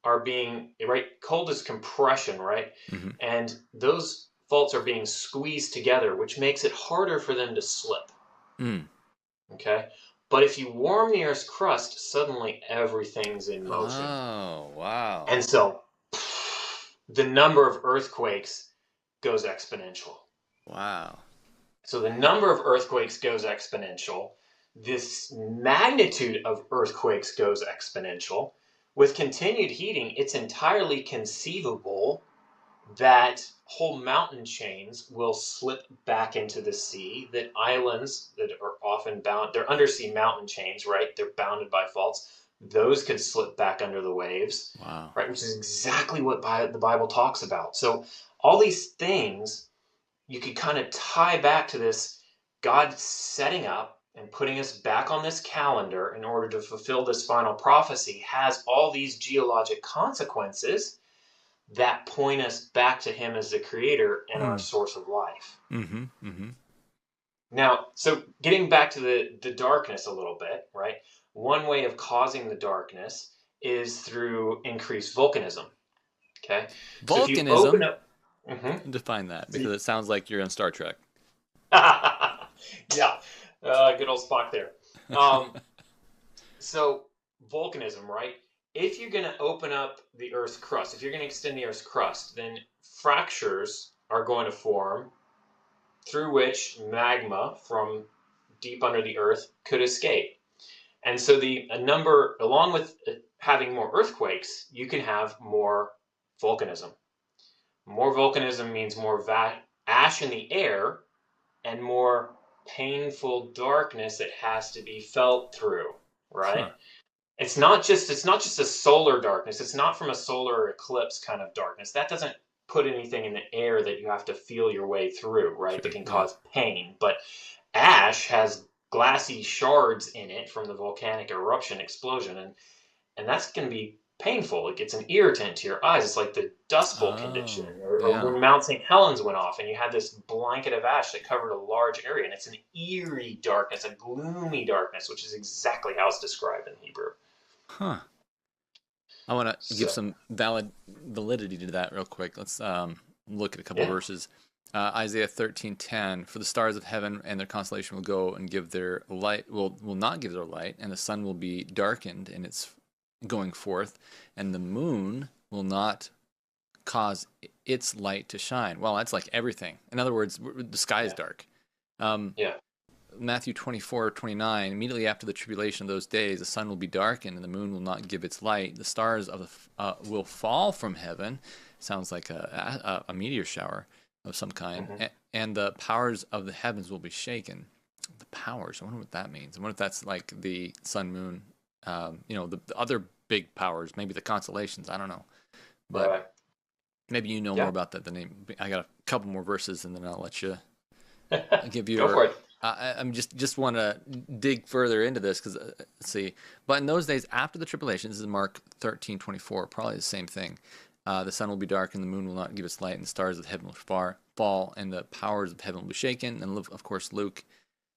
are being, right? Cold is compression, right? And those faults are being squeezed together, which makes it harder for them to slip. Okay? But if you warm the Earth's crust, suddenly everything's in motion. Oh, wow. And so the number of earthquakes goes exponential. Wow. So the number of earthquakes goes exponential. This magnitude of earthquakes goes exponential. With continued heating, it's entirely conceivable that whole mountain chains will slip back into the sea, that islands that are often bound, they're undersea mountain chains, right? They're bounded by faults. Those could slip back under the waves, right? Which is exactly what the Bible talks about. So all these things, you could kind of tie back to this God setting up and putting us back on this calendar in order to fulfill this final prophecy has all these geologic consequences that point us back to him as the creator and our source of life. Now, so getting back to the darkness a little bit, right? One way of causing the darkness is through increased volcanism. Okay? Volcanism? So if you open up, define that, because it sounds like you're on Star Trek. Yeah, good old Spock there. So volcanism, right? If you're going to open up the Earth's crust, if you're going to extend the Earth's crust, then fractures are going to form through which magma from deep under the Earth could escape. And so along with having more earthquakes, you can have more volcanism. More volcanism means more ash in the air and more painful darkness that has to be felt through, right? It's not just a solar darkness. It's not from a solar eclipse kind of darkness. That doesn't put anything in the air that you have to feel your way through, right? That can cause pain. But ash has glassy shards in it from the volcanic eruption explosion, and that's going to be painful. Like, it's an irritant to your eyes. It's like the Dust Bowl condition, or when Mount St. Helens went off and you had this blanket of ash that covered a large area, and it's an eerie darkness, a gloomy darkness, which is exactly how it's described in Hebrew. I want to give some validity to that real quick. Let's look at a couple verses. Isaiah 13:10, for the stars of heaven and their constellation will go and give their light, will not give their light, and the sun will be darkened in its going forth, and the moon will not cause its light to shine. Well, that's like everything. In other words, the sky is dark. Matthew 24:29, immediately after the tribulation of those days, the sun will be darkened and the moon will not give its light. The stars of will fall from heaven. Sounds like a meteor shower of some kind. And the powers of the heavens will be shaken. The powers, I wonder what that means. I wonder if that's like the sun, moon, the other big powers, maybe the constellations. I don't know. But maybe you know more about that than me. I got a couple more verses and then I'll let you give you. Go for it. I'm just want to dig further into this because let's see. But in those days after the tribulation, this is Mark 13:24, probably the same thing. The sun will be dark and the moon will not give its light, and the stars of heaven will fall, and the powers of heaven will be shaken. And of course, Luke,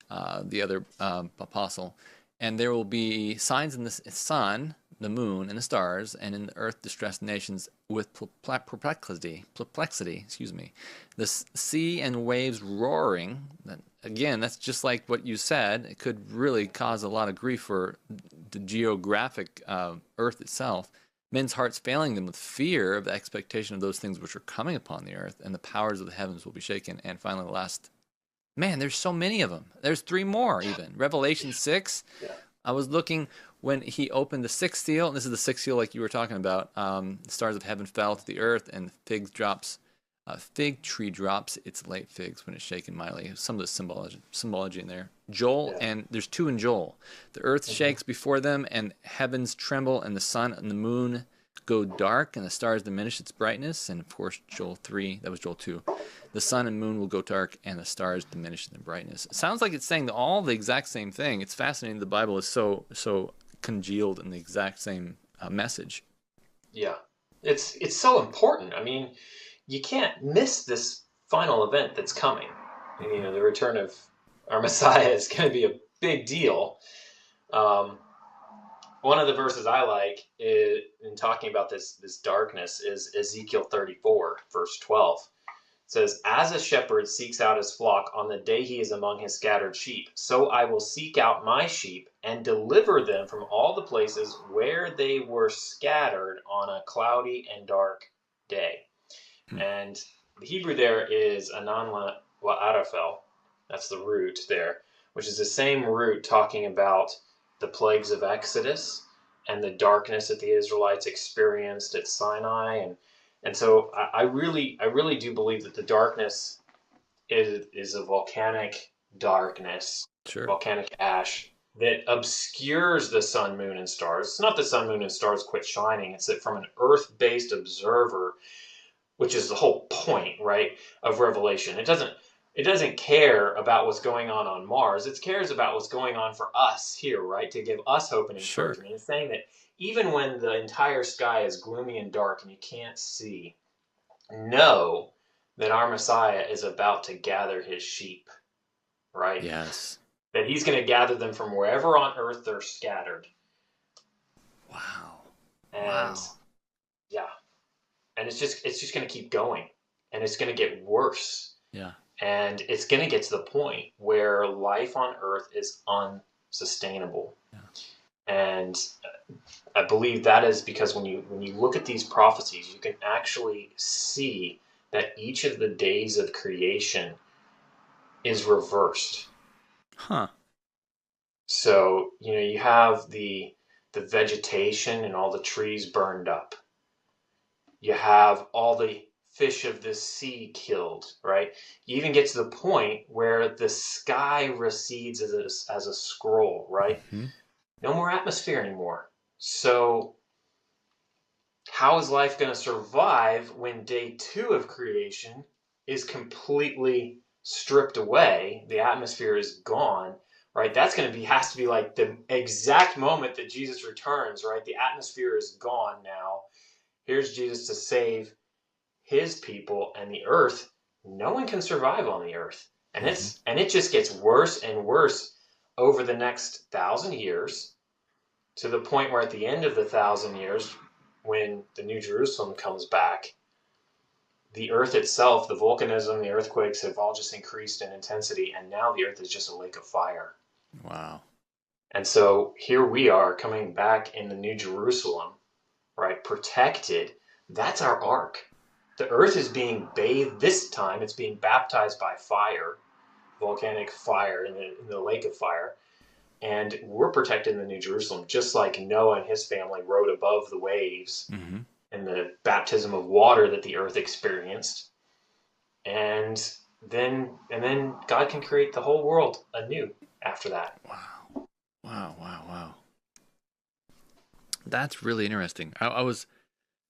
the other apostle, and there will be signs in the sun, the moon, and the stars, and in the earth distressed nations with perplexity. The sea and waves roaring. Again, that's just like what you said. It could really cause a lot of grief for the geographic earth itself. Men's hearts failing them with fear of the expectation of those things which are coming upon the earth, and the powers of the heavens will be shaken. And finally, the last, man, there's so many of them. There's 3 more even. Revelation 6. Yeah. I was looking when he opened the 6th seal, and this is the 6th seal like you were talking about. The stars of heaven fell to the earth, and the fig tree drops its late figs when it's shaken mightily. Some of the symbology in there. Joel, and there's 2 in Joel. The earth shakes before them, and heavens tremble, and the sun and the moon go dark, and the stars diminish its brightness. And of course, Joel 3, that was Joel 2. The sun and moon will go dark, and the stars diminish in their brightness. It sounds like it's saying all the exact same thing. It's fascinating. The Bible is so congealed in the exact same message. Yeah, it's so important. I mean, you can't miss this final event that's coming. And, the return of our Messiah is going to be a big deal. One of the verses I like in talking about this darkness is Ezekiel 34, verse 12. It says, as a shepherd seeks out his flock on the day he is among his scattered sheep, so I will seek out my sheep and deliver them from all the places where they were scattered on a cloudy and dark day. And the Hebrew there is anan la'arafel. That's the root there, which is the same root talking about the plagues of Exodus and the darkness that the Israelites experienced at Sinai. And so I really do believe that the darkness is a volcanic darkness, volcanic ash that obscures the sun, moon, and stars. It's not the sun, moon, and stars quit shining. It's that from an earth-based observer, which is the whole point, right, of Revelation. It doesn't care about what's going on Mars. It cares about what's going on for us here, right, to give us hope and encouragement. It's saying that even when the entire sky is gloomy and dark and you can't see, know that our Messiah is about to gather his sheep, right? Yes. That he's going to gather them from wherever on earth they're scattered. Wow. And yeah. And it's just going to keep going, and it's going to get worse. Yeah. And it's going to get to the point where life on earth is unsustainable. Yeah. And I believe that is because when you look at these prophecies, you can actually see that each of the days of creation is reversed. Huh. So, you have the vegetation and all the trees burned up. You have all the fish of the sea killed, right? You even get to the point where the sky recedes as a scroll, right? Mm-hmm. No more atmosphere anymore. So how is life going to survive when day 2 of creation is completely stripped away? The atmosphere is gone, right? That's going to has to be like the exact moment that Jesus returns, right? The atmosphere is gone now. Here's Jesus to save his people, and the earth. No one can survive on the earth, and it just gets worse and worse over the next 1,000 years, to the point where at the end of the 1,000 years, when the New Jerusalem comes back, the Earth itself, the volcanism, the earthquakes have all just increased in intensity, and now the Earth is just a lake of fire. Wow. And so here we are coming back in the New Jerusalem, right, protected. That's our ark. The Earth is being bathed this time. It's being baptized by fire, volcanic fire in the lake of fire. And we're protected in the New Jerusalem, just like Noah and his family rode above the waves and the baptism of water that the earth experienced. And then God can create the whole world anew after that. Wow. Wow, wow, wow. That's really interesting. I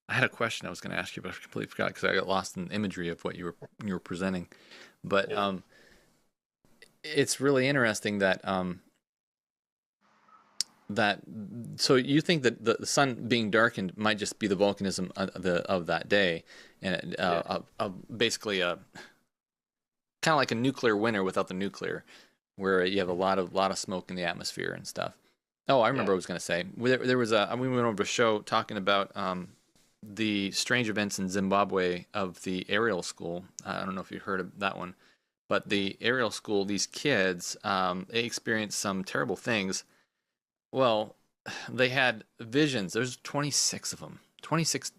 had a question I was going to ask you, but I completely forgot because I got lost in the imagery of what you were presenting. But it's really interesting that so you think that the sun being darkened might just be the volcanism of that day, and basically kind of like a nuclear winter without the nuclear, where you have a lot of smoke in the atmosphere and stuff. Oh, I remember what I was going to say. There was we went over a show talking about the strange events in Zimbabwe of the aerial school. I don't know if you heard of that one, but the aerial school, these kids, they experienced some terrible things. Well, they had visions. There's 26 of them. 26,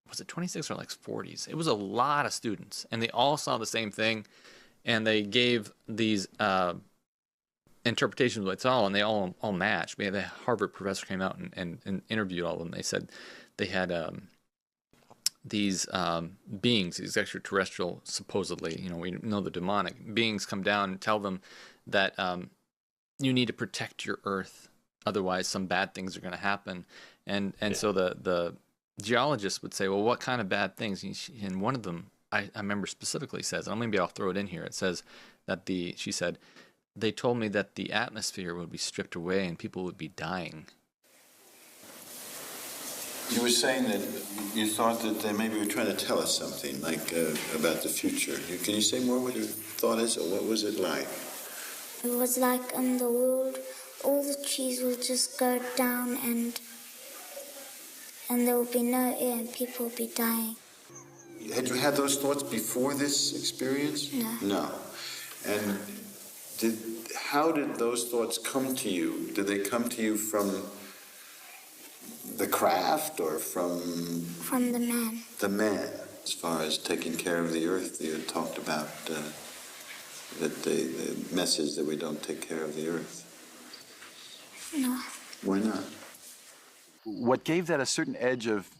was it 26 or like 40s? It was a lot of students, and they all saw the same thing, and they gave these interpretations of what's all, and they all matched. We had the Harvard professor came out and interviewed all of them. They said they had these beings, these extraterrestrial, supposedly, we know the demonic beings, come down and tell them that you need to protect your Earth. Otherwise, some bad things are going to happen, and so the geologist would say, well, what kind of bad things? And one of them, I remember specifically says, and maybe I'll throw it in here. It says that she said, they told me that the atmosphere would be stripped away and people would be dying. You were saying that you thought that they maybe were trying to tell us something, like about the future. Can you say more what your thought is, or what was it like? It was like the world. All the trees will just go down and there will be no air and people will be dying. Had you had those thoughts before this experience? No. No. And how did those thoughts come to you? Did they come to you from the craft or from... From the man. The man, as far as taking care of the earth. You had talked about that the message that we don't take care of the earth. No. Why not? What gave that a certain edge of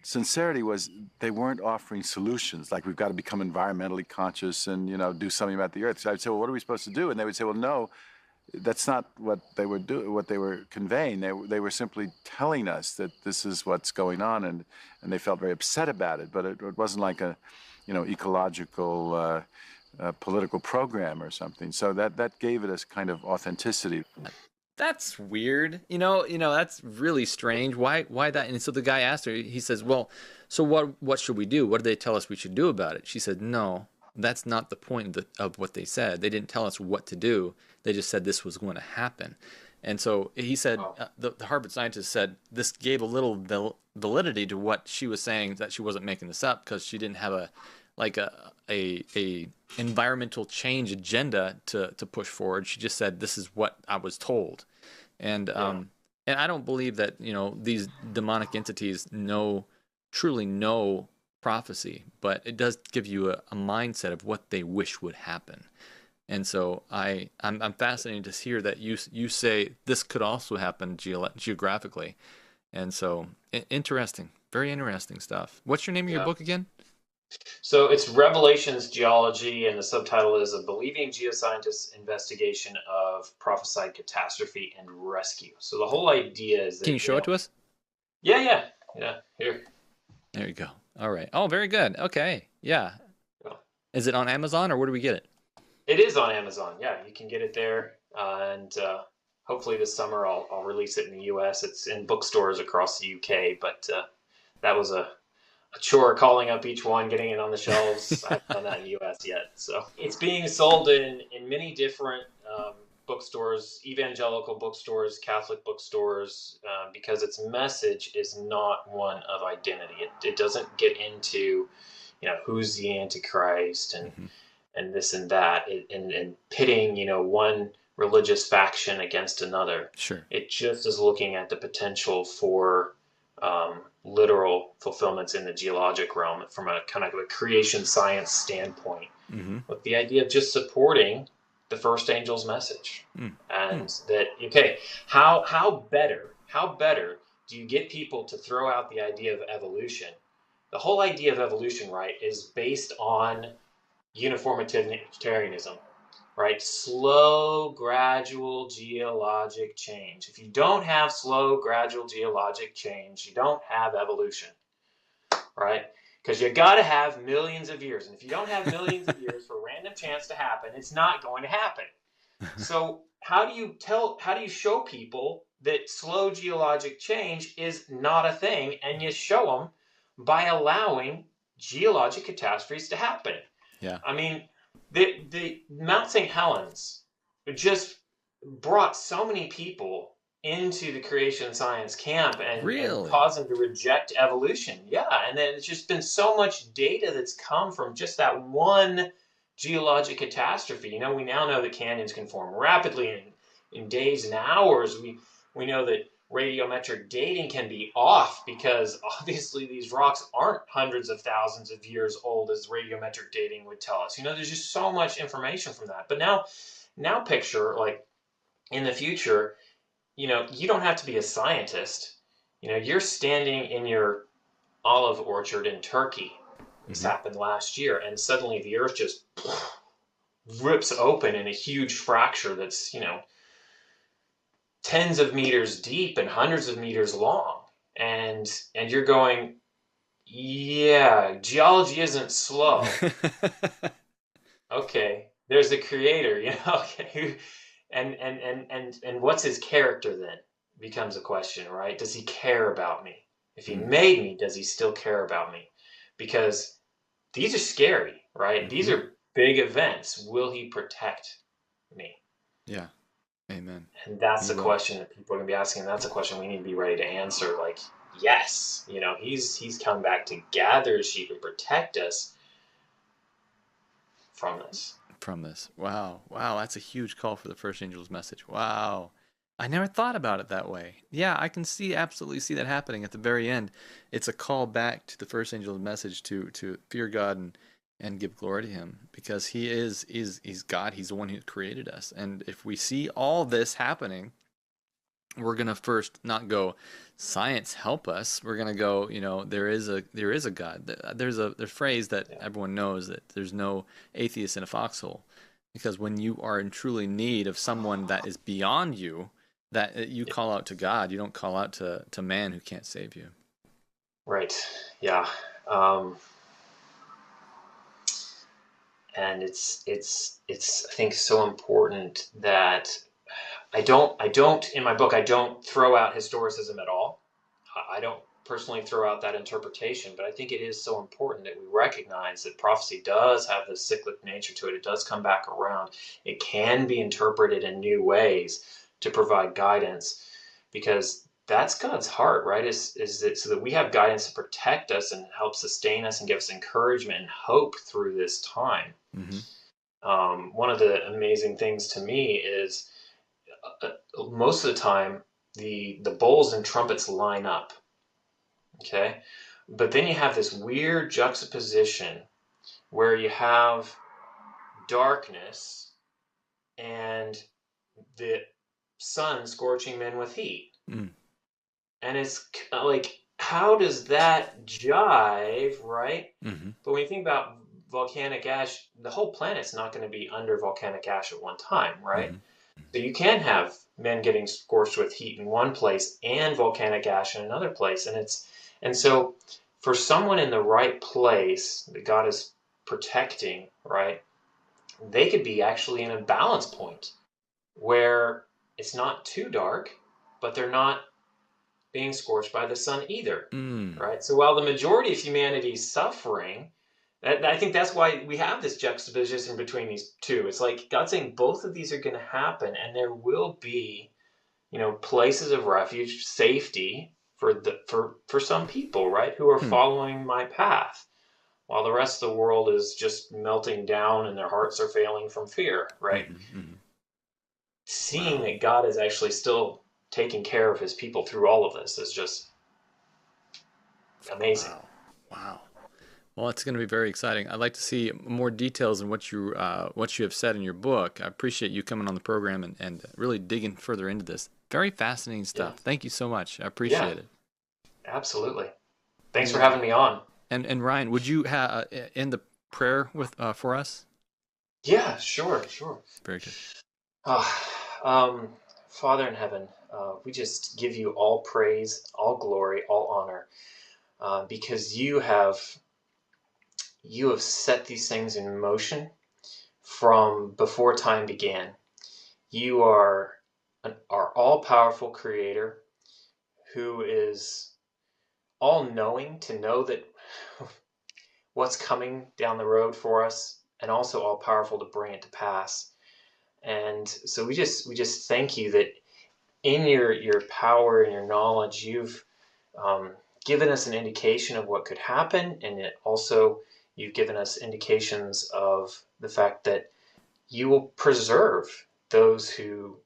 sincerity was they weren't offering solutions, like we've got to become environmentally conscious and, do something about the earth. So I'd say, well, what are we supposed to do? And they would say, well, no, that's not what they were what they were conveying. They were simply telling us that this is what's going on, and they felt very upset about it. But it wasn't like a, ecological political program or something. So that gave it a kind of authenticity. That's weird. That's really strange. Why that? And so the guy asked her, he says, well, so what should we do? What did they tell us we should do about it? She said, no, that's not the point of what they said. They didn't tell us what to do. They just said this was going to happen. And so he said, the Harvard scientist said, this gave a little validity to what she was saying, that she wasn't making this up because she didn't have a environmental change agenda to push forward. She just said, this is what I was told. And I don't believe that, these demonic entities truly know prophecy, but it does give you a mindset of what they wish would happen. And so I'm fascinated to hear that you say this could also happen geographically. And so interesting, very interesting stuff. What's your name of your book again? So it's Revelations Geology, and the subtitle is A Believing Geoscientist's Investigation of Prophesied Catastrophe and Rescue. So the whole idea is that... Can you show it to us? Yeah, here. There you go. All right. Oh, very good. Okay, yeah. Is it on Amazon, or where do we get it? It is on Amazon, yeah. You can get it there, and hopefully this summer I'll release it in the U.S. It's in bookstores across the U.K., but that was a chore calling up each one, getting it on the shelves. I haven't done that in the U.S. yet. So it's being sold in many different bookstores, evangelical bookstores, Catholic bookstores, because its message is not one of identity. It doesn't get into, who's the Antichrist and this and that, and pitting, one religious faction against another. Sure. It just is looking at the potential for literal fulfillments in the geologic realm from a kind of a creation science standpoint, with the idea of just supporting the first angel's message. And that, okay, how better do you get people to throw out the idea of evolution? The whole idea of evolution, right, is based on uniformitarianism, right? Slow, gradual geologic change. If you don't have slow, gradual geologic change, you don't have evolution, right? Because you got to have millions of years. And if you don't have millions of years for random chance to happen, it's not going to happen. So how do you show people that slow geologic change is not a thing? And you show them by allowing geologic catastrophes to happen. Yeah. I mean, the Mount St. Helens just brought so many people into the creation science camp and caused them to reject evolution. Yeah, and then it's just been so much data that's come from just that one geologic catastrophe. We now know that canyons can form rapidly in days and hours. We know that radiometric dating can be off because obviously these rocks aren't hundreds of thousands of years old as radiometric dating would tell us. There's just so much information from that. But now picture, like, in the future, you don't have to be a scientist. You're standing in your olive orchard in Turkey. This happened last year, and suddenly the earth just rips open in a huge fracture that's, tens of meters deep and hundreds of meters long. And you're going, yeah, geology isn't slow. Okay, there's a creator, okay. And what's his character then becomes a question, right? Does he care about me? If he made me, does he still care about me? Because these are scary, right? These are big events. Will he protect me? Yeah. Amen. And that's the question that people are going to be asking. That's a question we need to be ready to answer. Like, yes, he's come back to gather his sheep and protect us from this. Wow. That's a huge call for the first angel's message. Wow. I never thought about it that way. Yeah, I can absolutely see that happening at the very end. It's a call back to the first angel's message to fear God and give glory to him, because he's God. He's the one who created us. And if we see all this happening, we're going to first not go, science help us. We're going to go, there is a God. There's a phrase that everyone knows, that there's no atheist in a foxhole, because when you are in truly need of someone that is beyond you, that you call out to God. You don't call out to man who can't save you. Right. Yeah. And it's I think so important that I don't in my book, I don't throw out historicism at all. I don't personally throw out that interpretation, but I think it is so important that we recognize that prophecy does have this cyclic nature to it. It does come back around. It can be interpreted in new ways to provide guidance, because that's God's heart, right? Is that so that we have guidance to protect us and help sustain us and give us encouragement and hope through this time. One of the amazing things to me is most of the time the bowls and trumpets line up, okay? But then you have this weird juxtaposition where you have darkness and the sun scorching men with heat. And it's like, how does that jive, right? But when you think about volcanic ash, the whole planet's not going to be under volcanic ash at one time, right? So you can have men getting scorched with heat in one place and volcanic ash in another place. And so for someone in the right place that God is protecting, right, they could be actually in a balance point where it's not too dark, but they're not being scorched by the sun either, right? So while the majority of humanity is suffering, I think that's why we have this juxtaposition between these two. It's like God's saying both of these are going to happen, and there will be, places of refuge, safety for some people, right, who are following my path. while the rest of the world is just melting down and their hearts are failing from fear, right? Mm-hmm. Seeing that God is actually still taking care of his people through all of this is just amazing. Wow. Well, it's going to be very exciting. I'd like to see more details on what you have said in your book. I appreciate you coming on the program and really digging further into this. Very fascinating stuff. Yeah. Thank you so much. I appreciate it. Absolutely. Thanks for having me on. And Ryan, would you end the prayer with for us? Yeah, sure. Very good. Father in heaven, we just give you all praise, all glory, all honor, because you have set these things in motion from before time began. You are our all-powerful creator who is all-knowing to know that what's coming down the road for us, and also all-powerful to bring it to pass. And so we just thank you that in your power and your knowledge, you've given us an indication of what could happen, and you've given us indications of the fact that you will preserve those who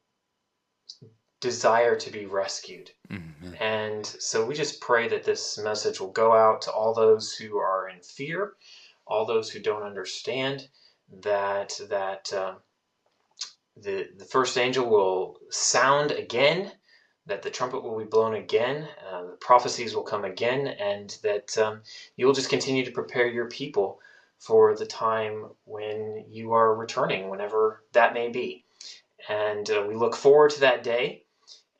desire to be rescued. Mm-hmm. And so we just pray that this message will go out to all those who are in fear, all those who don't understand, that the first angel will sound again, that the trumpet will be blown again, the prophecies will come again, and that you will just continue to prepare your people for the time when you are returning, whenever that may be. And we look forward to that day,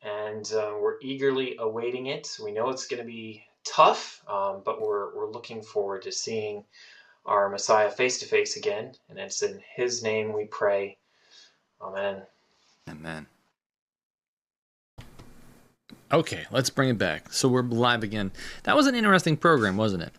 and we're eagerly awaiting it. We know it's going to be tough, but we're looking forward to seeing our Messiah face to face again. And it's in his name we pray. Amen. Amen. Okay, let's bring it back. So we're live again. That was an interesting program, wasn't it?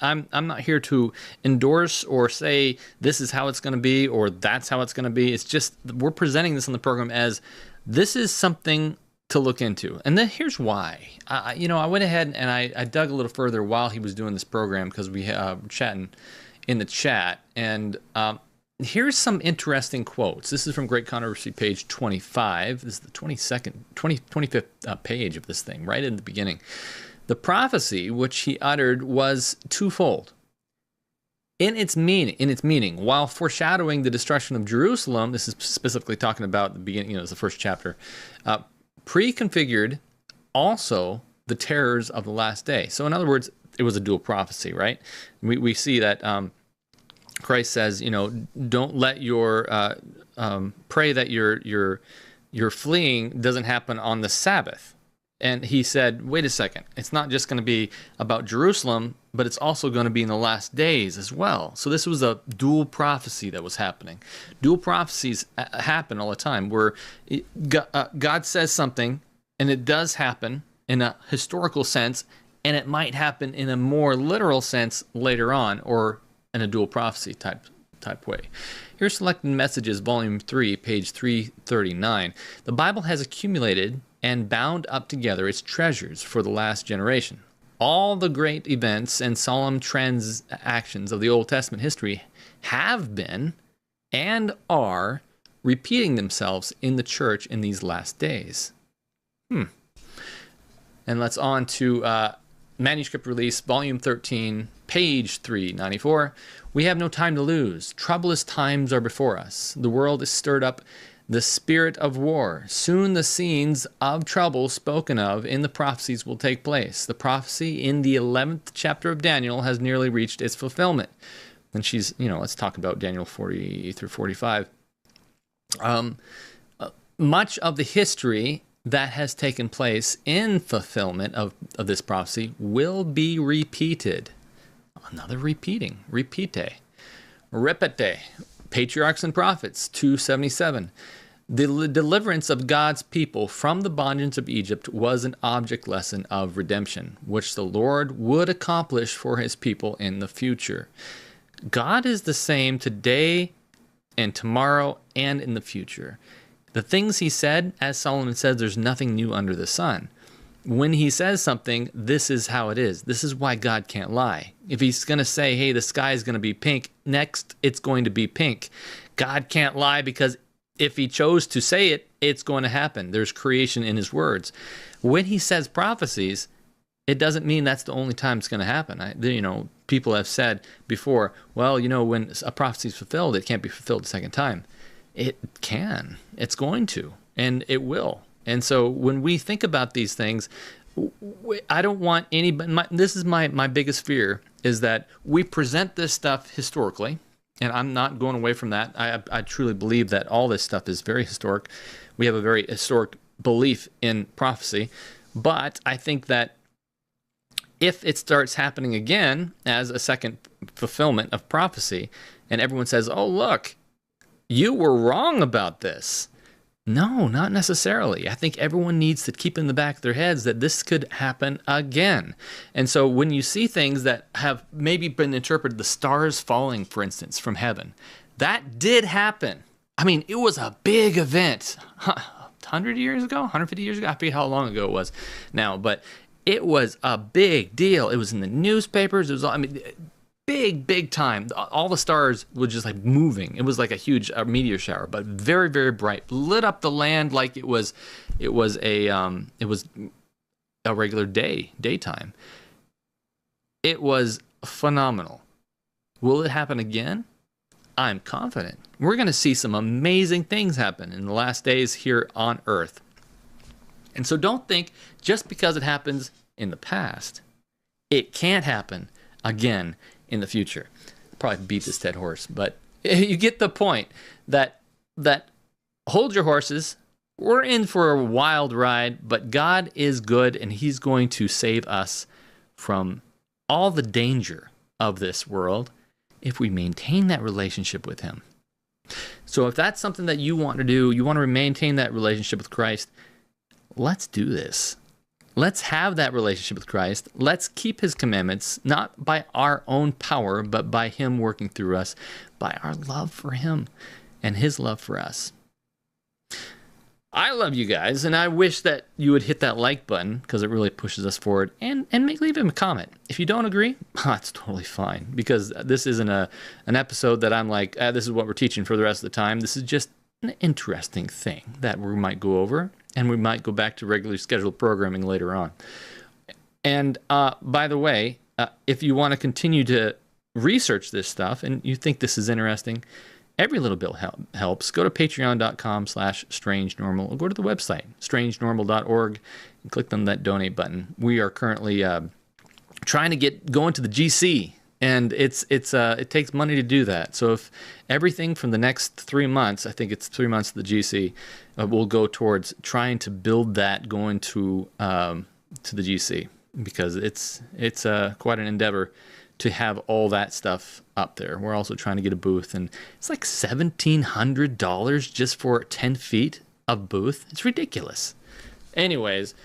I'm not here to endorse or say this is how it's going to be or that's how it's going to be. It's just we're presenting this on the program as this is something to look into. And then here's why. I went ahead and I dug a little further while he was doing this program because we were chatting in the chat. And here's some interesting quotes. This is from Great Controversy, page 25. This is the 25th page of this thing, right in the beginning. The prophecy which he uttered was twofold. In its meaning, while foreshadowing the destruction of Jerusalem, this is specifically talking about the beginning, it's the first chapter, prefigured also the terrors of the last day. So in other words, it was a dual prophecy, right? We see that Christ says, don't let your pray that your fleeing doesn't happen on the Sabbath. And he said, wait a second, it's not just going to be about Jerusalem, but it's also going to be in the last days as well. So this was a dual prophecy that was happening. Dual prophecies happen all the time where God says something and it does happen in a historical sense, and it might happen in a more literal sense later on, or in a dual prophecy type way. Here's Selected Messages, Volume 3, page 339. The Bible has accumulated and bound up together its treasures for the last generation. All the great events and solemn transactions of the Old Testament history have been and are repeating themselves in the church in these last days. And let's on to Manuscript Release, Volume 13, page 394. We have no time to lose. Troublous times are before us. The world is stirred up the spirit of war. Soon the scenes of trouble spoken of in the prophecies will take place. The prophecy in the 11th chapter of Daniel has nearly reached its fulfillment. And she's, let's talk about Daniel 40 through 45. Much of the history that has taken place in fulfillment of this prophecy will be repeated. Another repeating. Repete. Patriarchs and Prophets, 277. The deliverance of God's people from the bondage of Egypt was an object lesson of redemption, which the Lord would accomplish for his people in the future. God is the same today and tomorrow and in the future. The things he said, as Solomon says, there's nothing new under the sun. when he says something, this is how it is. This is why God can't lie. If he's going to say, hey, the sky is going to be pink, next it's going to be pink. God can't lie because if he chose to say it, it's going to happen. There's creation in his words. When he says prophecies, it doesn't mean that's the only time it's going to happen. People have said before, well, when a prophecy is fulfilled, it can't be fulfilled a second time. It can. It's going to, and it will. And so when we think about these things, I don't want anybody, this is my biggest fear, is that we present this stuff historically, and I'm not going away from that. I truly believe that all this stuff is very historic. We have a very historic belief in prophecy, but I think that if it starts happening again as a second fulfillment of prophecy, and everyone says, oh, look, you were wrong about this. No, not necessarily. I think everyone needs to keep in the back of their heads that this could happen again. And so when you see things that have maybe been interpreted, the stars falling, for instance, from heaven, that did happen. I mean, it was a big event. 100 years ago, 150 years ago, I forget how long ago it was now, but it was a big deal. It was in the newspapers. It was, big time. All the stars were just like moving. It was like a huge meteor shower, but very, very bright. Lit up the land like it was a regular daytime. It was phenomenal. Will it happen again? I'm confident. We're going to see some amazing things happen in the last days here on Earth. And so don't think just because it happens in the past, it can't happen again in the future. I'll probably beat this dead horse, but you get the point that hold your horses. We're in for a wild ride, but God is good, and he's going to save us from all the danger of this world if we maintain that relationship with him. So if that's something that you want to do, you want to maintain that relationship with Christ, let's do this. Let's have that relationship with Christ. Let's keep his commandments, not by our own power, but by him working through us, by our love for him and his love for us. I love you guys, and I wish that you would hit that like button because it really pushes us forward, and leave him a comment. If you don't agree, that's totally fine, because this isn't an episode that I'm like, this is what we're teaching for the rest of the time. This is just an interesting thing that we might go over, and we might go back to regularly scheduled programming later on. And by the way, if you want to continue to research this stuff and you think this is interesting, every little bit helps. Go to patreon.com/strangenormal, or go to the website, strangenormal.org, and click on that donate button. We are currently trying to go into the GC, and it takes money to do that. So if everything from the next 3 months, I think it's 3 months to the GC, will go towards trying to build that going to the GC, because it's quite an endeavor to have all that stuff up there. We're also trying to get a booth, and it's like $1,700 just for 10 feet of booth. It's ridiculous. Anyways,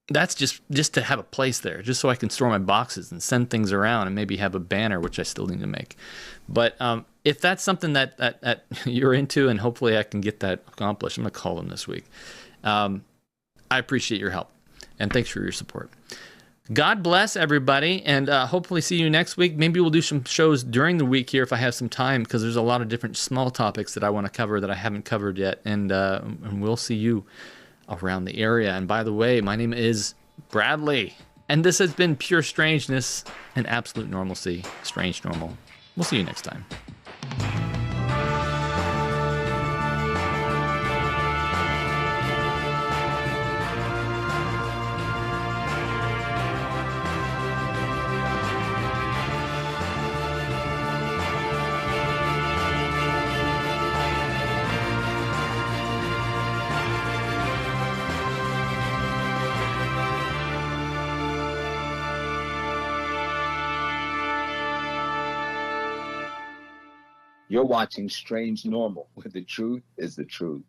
that's just to have a place there, just so I can store my boxes and send things around and maybe have a banner, which I still need to make. But if that's something that you're into, and hopefully I can get that accomplished, I'm going to call them this week. I appreciate your help, and thanks for your support. God bless everybody, and hopefully see you next week. Maybe we'll do some shows during the week here if I have some time, because there's a lot of different small topics that I want to cover that I haven't covered yet, and we'll see you around the area. And by the way, my name is Bradley, and this has been Pure Strangeness and Absolute Normalcy, Strange Normal. We'll see you next time. You're watching Strange Normal, where the truth is the truth.